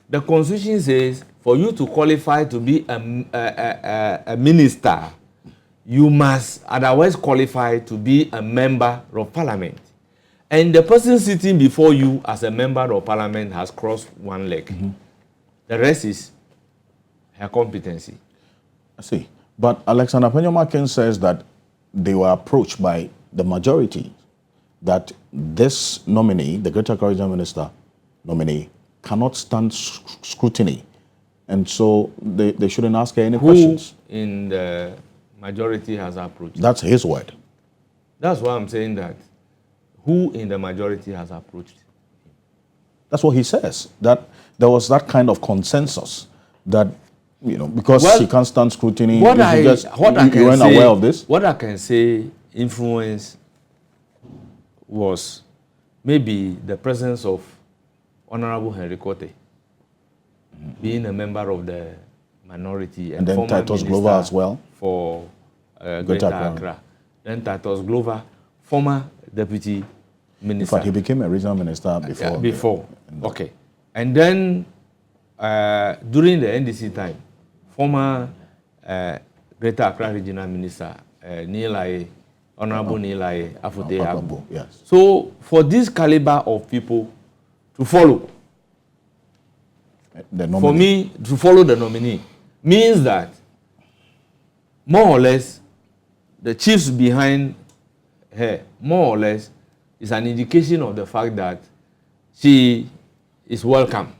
the Constitution says for you to qualify to be a minister, you must otherwise qualify to be a member of parliament. And the person sitting before you as a member of parliament has crossed one leg. The rest is her competency. I see. But Alexander Penyoma says that they were approached by the majority that this nominee, the Greater Accra Regional Minister nominee, cannot stand scrutiny. And so they shouldn't ask her any questions. Who in the majority has approached? That's his word. That's why I'm saying that. Who in the majority has approached? That's what he says. That there was that kind of consensus that, you know, because she can't stand scrutiny, you weren't aware of this? What I can say influence was maybe the presence of Honorable Henry Kote being a member of the minority and then Titus Glover as well for Greater Accra. Then Titus Glover, former deputy minister. In fact, he became a regional minister before. Okay. And then during the NDC time, former Greater Accra regional minister, Honorable Nilai Afote. Yes. So for this caliber of people to follow, for me to follow the nominee, means that more or less the chiefs behind her, more or less, is an indication of the fact that she is welcome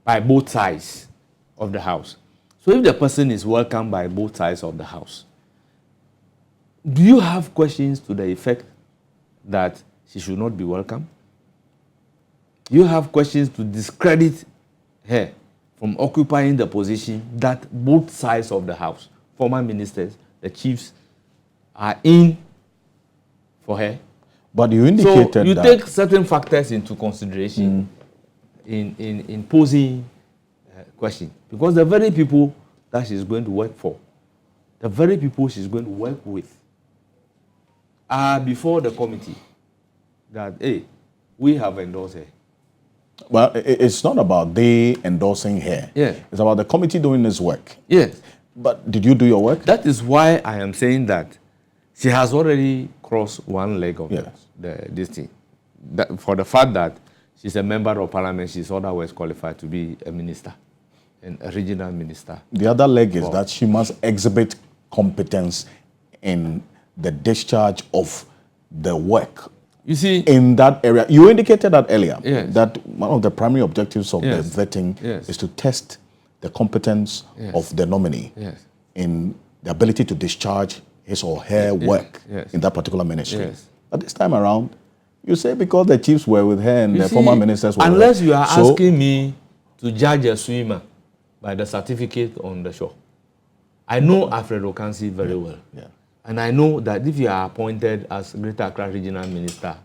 by both sides of the house. So if the person is welcome by both sides of the house, do you have questions to the effect that she should not be welcome? Do you have questions to discredit her from occupying the position that both sides of the house, former ministers, the chiefs, are in for her? But you indicated so you that take certain factors into consideration in posing question, because the very people that she's going to work for, the very people she's going to work with, are before the committee that, hey, we have endorsed her. Well, it's not about they endorsing her. Yeah. It's about the committee doing this work. Yes. But did you do your work? That is why I am saying that she has already crossed one leg of this thing. For the fact that she's a member of parliament, she's otherwise qualified to be a minister, and a regional minister. The other leg is that she must exhibit competence in the discharge of the work. You see, in that area, you indicated that earlier, yes, that one of the primary objectives of yes, the vetting yes, is to test the competence yes, of the nominee yes, in the ability to discharge his or her yes, work yes, in that particular ministry. yes. But this time around, you say because the chiefs were with her and You the see, former ministers were unless with her. you are asking me to judge a swimmer by the certificate on the shore. I know Alfred Ocansey very well. Yeah. And I know that if you are appointed as Greater Accra Regional Minister,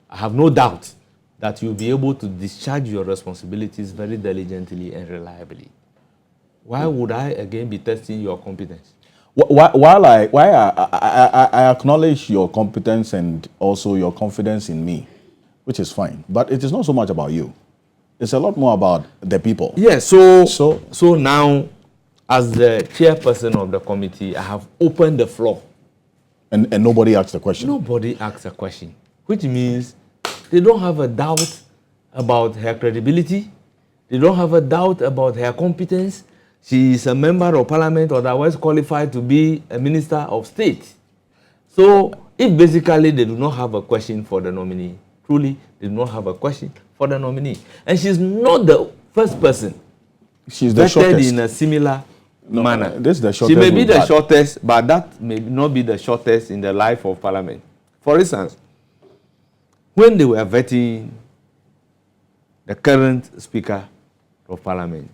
I have no doubt that you'll be able to discharge your responsibilities very diligently and reliably. Why would I again be testing your competence? While I acknowledge your competence and also your confidence in me, which is fine, but it is not so much about you. It's a lot more about the people. Yes, so now, as the chairperson of the committee, I have opened the floor. And nobody asked the question. Nobody asked a question, which means they don't have a doubt about her credibility. They don't have a doubt about her competence. She is a member of parliament, otherwise qualified to be a minister of state. So if basically they do not have a question for the nominee, truly they do not have a question for the nominee. And she's not the first person. She's the shortest. In a similar manner. This is the shortest. She may be the shortest, but that may not be the shortest in the life of parliament. For instance, when they were vetting the current speaker of parliament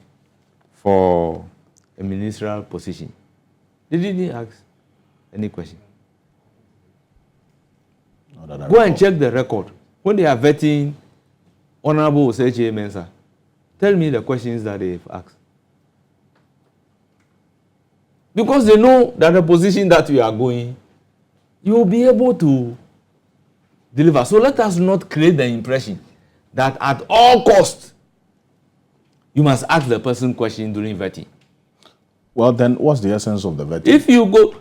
for a ministerial position, they didn't ask any question. Go and check the record. When they are vetting Honorable Osechi Mensah, tell me the questions that they've asked. Because they know that the position that you are going, you will be able to deliver. So let us not create the impression that at all costs, you must ask the person question during vetting. Well, then what's the essence of the vetting? If you go...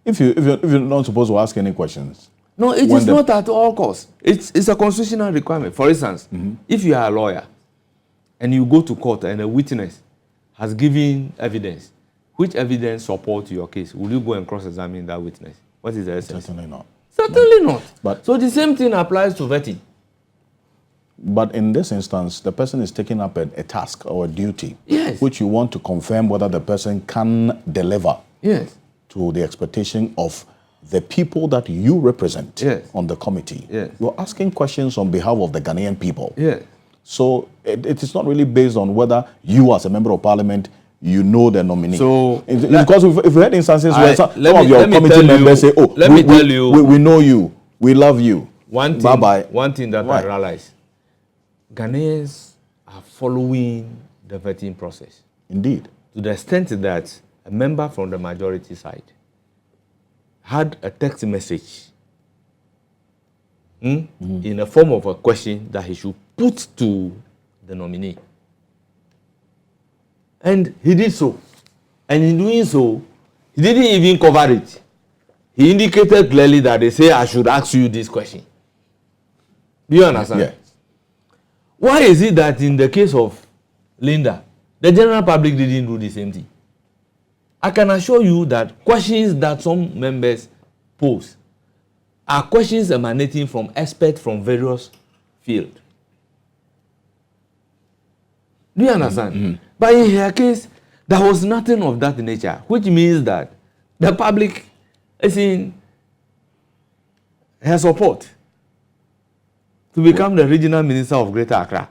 If you're not supposed to ask any questions. No, it is not at all costs. It's a constitutional requirement. For instance, if you are a lawyer and you go to court and a witness has given evidence, which evidence supports your case? Will you go and cross-examine that witness? What is the essence? Certainly not. Certainly not. But, so the same thing applies to vetting. But in this instance, the person is taking up a task or a duty, yes, which you want to confirm whether the person can deliver, yes, to the expectation of the people that you represent, yes, on the committee. Yes. You're asking questions on behalf of the Ghanaian people. Yes. So it is not really based on whether you, as a member of parliament, you know the nominee. So because if we had instances where some of your committee members say, "Oh, we know you, we love you." One thing, bye-bye. One thing that I realize, Ghanaians are following the vetting process. Indeed. To the extent that a member from the majority side had a text message in the form of a question that he should put to the nominee. And he did so. And in doing so, he didn't even cover it. He indicated clearly that they say, I should ask you this question. Do you understand? Yeah. Why is it that in the case of Linda, the general public didn't do the same thing? I can assure you that questions that some members pose are questions emanating from experts from various fields. Do you understand? But in her case, there was nothing of that nature, which means that the public is in her support to become the regional minister of Greater Accra.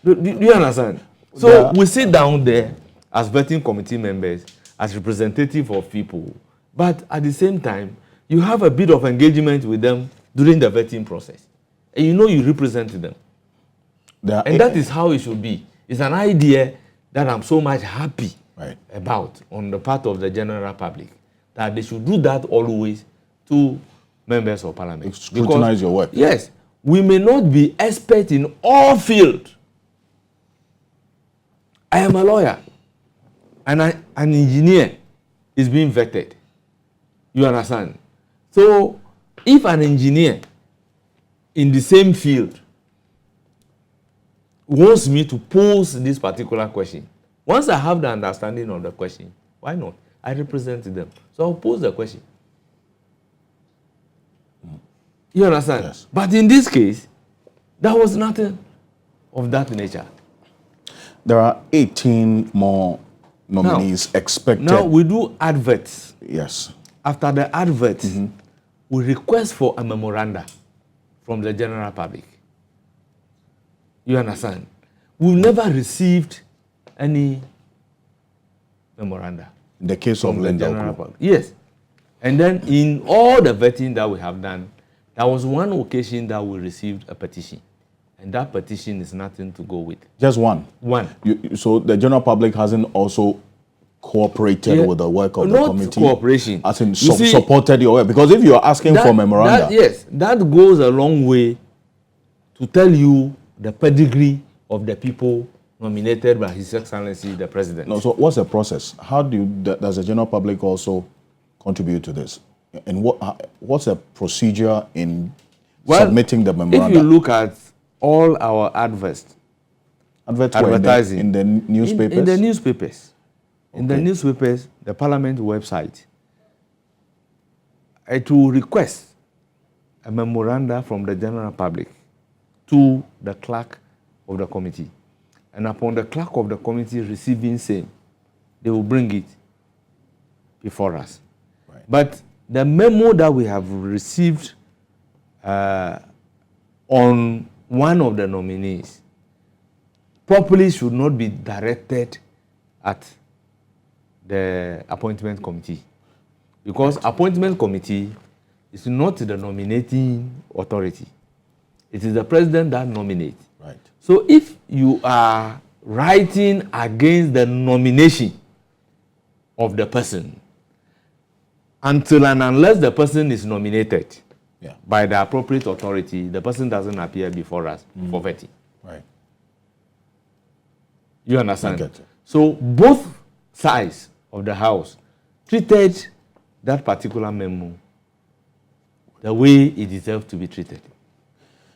Do you understand? So we sit down there as vetting committee members, as representative of people, but at the same time, you have a bit of engagement with them during the vetting process. And you know you represent them. And that is how it should be. It's an idea that I'm so much happy about on the part of the general public, that they should do that always to members of parliament. Scrutinize your work. Yes, we may not be expert in all fields. I am a lawyer, and an engineer is being vetted. You understand? So, if an engineer in the same field wants me to pose this particular question, once I have the understanding of the question, why not? I represent them. So I'll pose the question. You understand? Yes. But in this case, there was nothing of that nature. There are 18 more nominees expected. Now we do adverts. Yes. After the adverts, we request for a memoranda from the general public. You understand? We've never received any memoranda. In the case of Linda. Yes. And then in all the vetting that we have done, there was one occasion that we received a petition. And that petition is nothing to go with. Just one? One. So the general public hasn't also cooperated with the work of the committee? Not cooperation. As in supported your work? Because if you are asking for memoranda... Yes, that goes a long way to tell you the pedigree of the people nominated by His Excellency the President. No, so what's the process? How does the general public also contribute to this? And what's the procedure in submitting the memoranda? If you look at all our advertising in the newspapers? In the newspapers. Okay. In the newspapers, the Parliament website, it will request a memoranda from the general public to the clerk of the committee. And upon the clerk of the committee receiving same, they will bring it before us. Right. But the memo that we have received on one of the nominees properly should not be directed at the appointment committee. Because appointment committee is not the nominating authority. It is the president that nominates. Right. So if you are writing against the nomination of the person, until and unless the person is nominated by the appropriate authority, the person doesn't appear before us for vetting. Right. You understand? I get it. So both sides of the House treated that particular memo the way it deserves to be treated.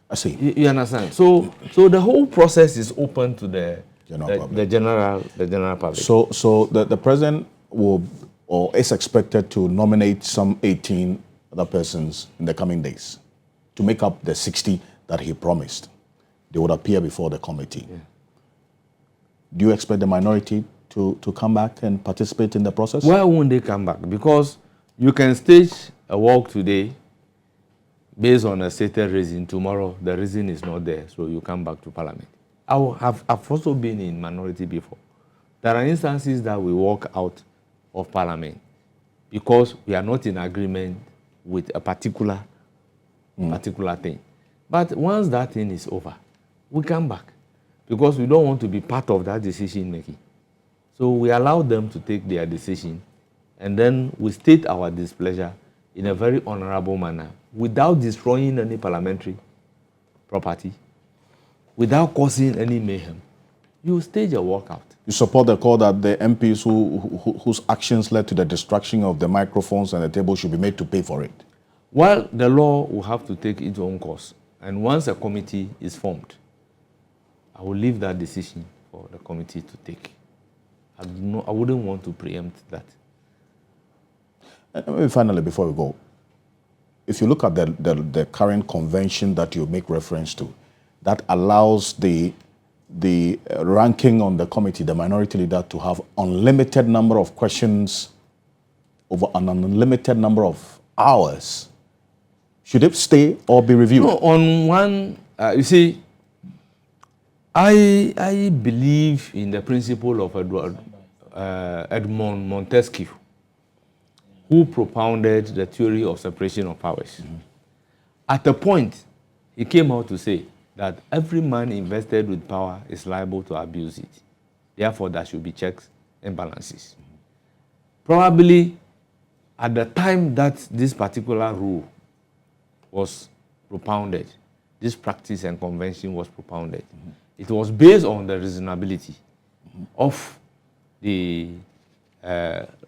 I see. You understand? So the whole process is open to the general public. So the president will or is expected to nominate some 18 other persons in the coming days to make up the 60 that he promised. They would appear before the committee. Yeah. Do you expect the minority to come back and participate in the process? Why won't they come back? Because you can stage a walk today based on a stated reason. Tomorrow, the reason is not there, so you come back to Parliament. I've also been in minority before. There are instances that we walk out of Parliament because we are not in agreement with a particular thing. But once that thing is over, we come back because we don't want to be part of that decision making. So we allow them to take their decision, and then we state our displeasure in a very honorable manner without destroying any parliamentary property, without causing any mayhem. You stage a walkout. You support the call that the MPs whose actions led to the destruction of the microphones and the table should be made to pay for it? Well, the law will have to take its own course. And once a committee is formed, I will leave that decision for the committee to take. I wouldn't want to preempt that. And finally, before we go, if you look at the current convention that you make reference to, that allows the ranking on the committee, the minority leader, to have unlimited number of questions over an unlimited number of hours. Should it stay or be reviewed? No, on one, you see, I believe in the principle of Edmond Montesquieu, who propounded the theory of separation of powers. At a point, he came out to say that every man invested with power is liable to abuse it. Therefore, there should be checks and balances. Probably, at the time that this particular rule was propounded, this practice and convention was propounded, it was based on the reasonability of the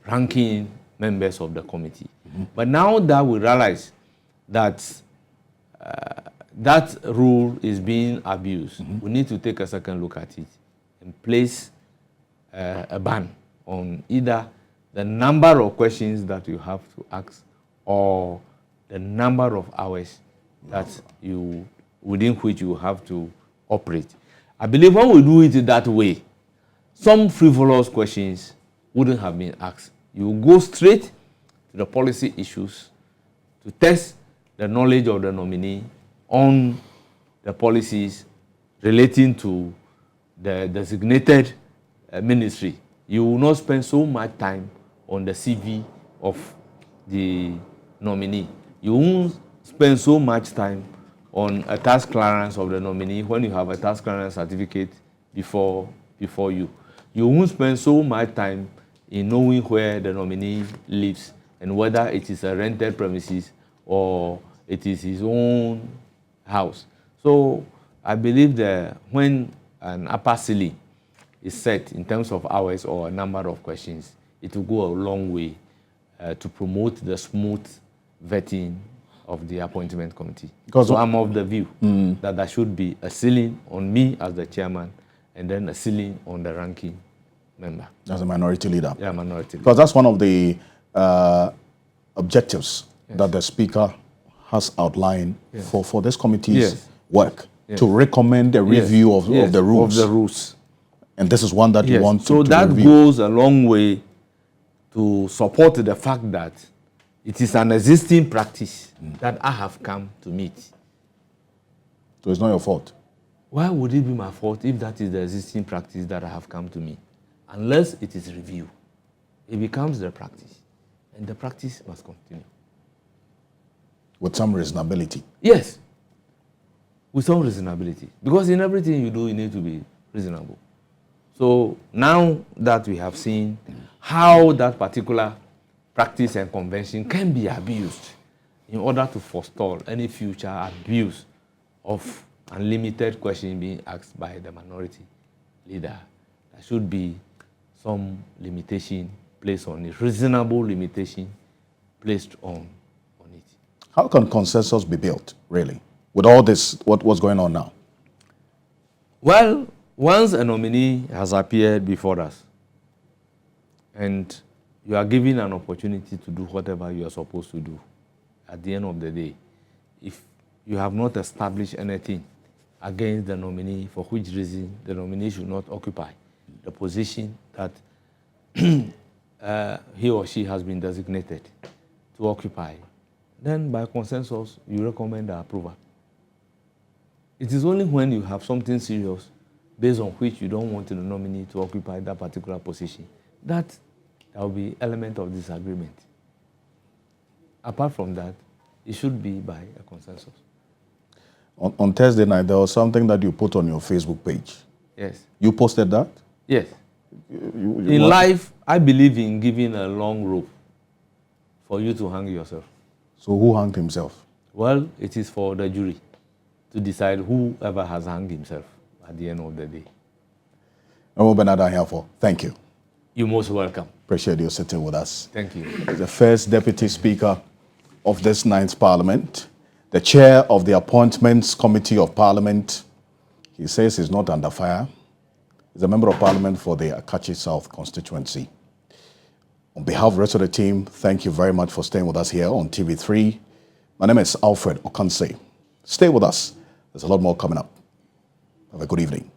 ranking members of the committee. But now that we realize that that rule is being abused, we need to take a second look at it and place a ban on either the number of questions that you have to ask or the number of hours that within which you have to operate. I believe when we do it that way, some frivolous questions wouldn't have been asked. You go straight to the policy issues to test the knowledge of the nominee on the policies relating to the designated ministry. You will not spend so much time on the CV of the nominee. You won't spend so much time on a task clearance of the nominee when you have a task clearance certificate before you. You won't spend so much time in knowing where the nominee lives and whether it is a rented premises or it is his own house. So I believe that when an upper ceiling is set in terms of hours or a number of questions, it will go a long way to promote the smooth vetting of the appointment committee. So I'm of the view that there should be a ceiling on me as the chairman and then a ceiling on the ranking member. As a minority leader? Yeah, minority leader. Because that's one of the objectives that the Speaker has outlined for this committee's work, to recommend a review of the rules. And this is one that you want to review. So that goes a long way to support the fact that it is an existing practice that I have come to meet. So it's not your fault? Why would it be my fault if that is the existing practice that I have come to meet? Unless it is reviewed, it becomes the practice. And the practice must continue. With some reasonability? Yes. With some reasonability. Because in everything you do, you need to be reasonable. So now that we have seen how that particular practice and convention can be abused in order to forestall any future abuse of unlimited questions being asked by the minority leader, there should be some limitation placed on it, reasonable limitation placed on it. How can consensus be built, really, with all this, what's going on now? Well, once a nominee has appeared before us and you are given an opportunity to do whatever you are supposed to do, at the end of the day, if you have not established anything against the nominee, for which reason the nominee should not occupy the position that he or she has been designated to occupy, then by consensus, you recommend the approval. It is only when you have something serious based on which you don't want the nominee to occupy that particular position that there will be element of disagreement. Apart from that, it should be by a consensus. On Thursday night, there was something that you put on your Facebook page. Yes. You posted that? Yes. In life, I believe in giving a long rope for you to hang yourself. So who hanged himself? Well, it is for the jury to decide whoever has hanged himself at the end of the day. Ahiafor, thank you. You're most welcome. Appreciate you sitting with us. Thank you. The first Deputy Speaker of this 9th Parliament, the Chair of the Appointments Committee of Parliament. He says he's not under fire. He's a Member of Parliament for the Akachi South constituency. On behalf of the rest of the team, thank you very much for staying with us here on TV3. My name is Alfred Ocansey. Stay with us. There's a lot more coming up. Have a good evening.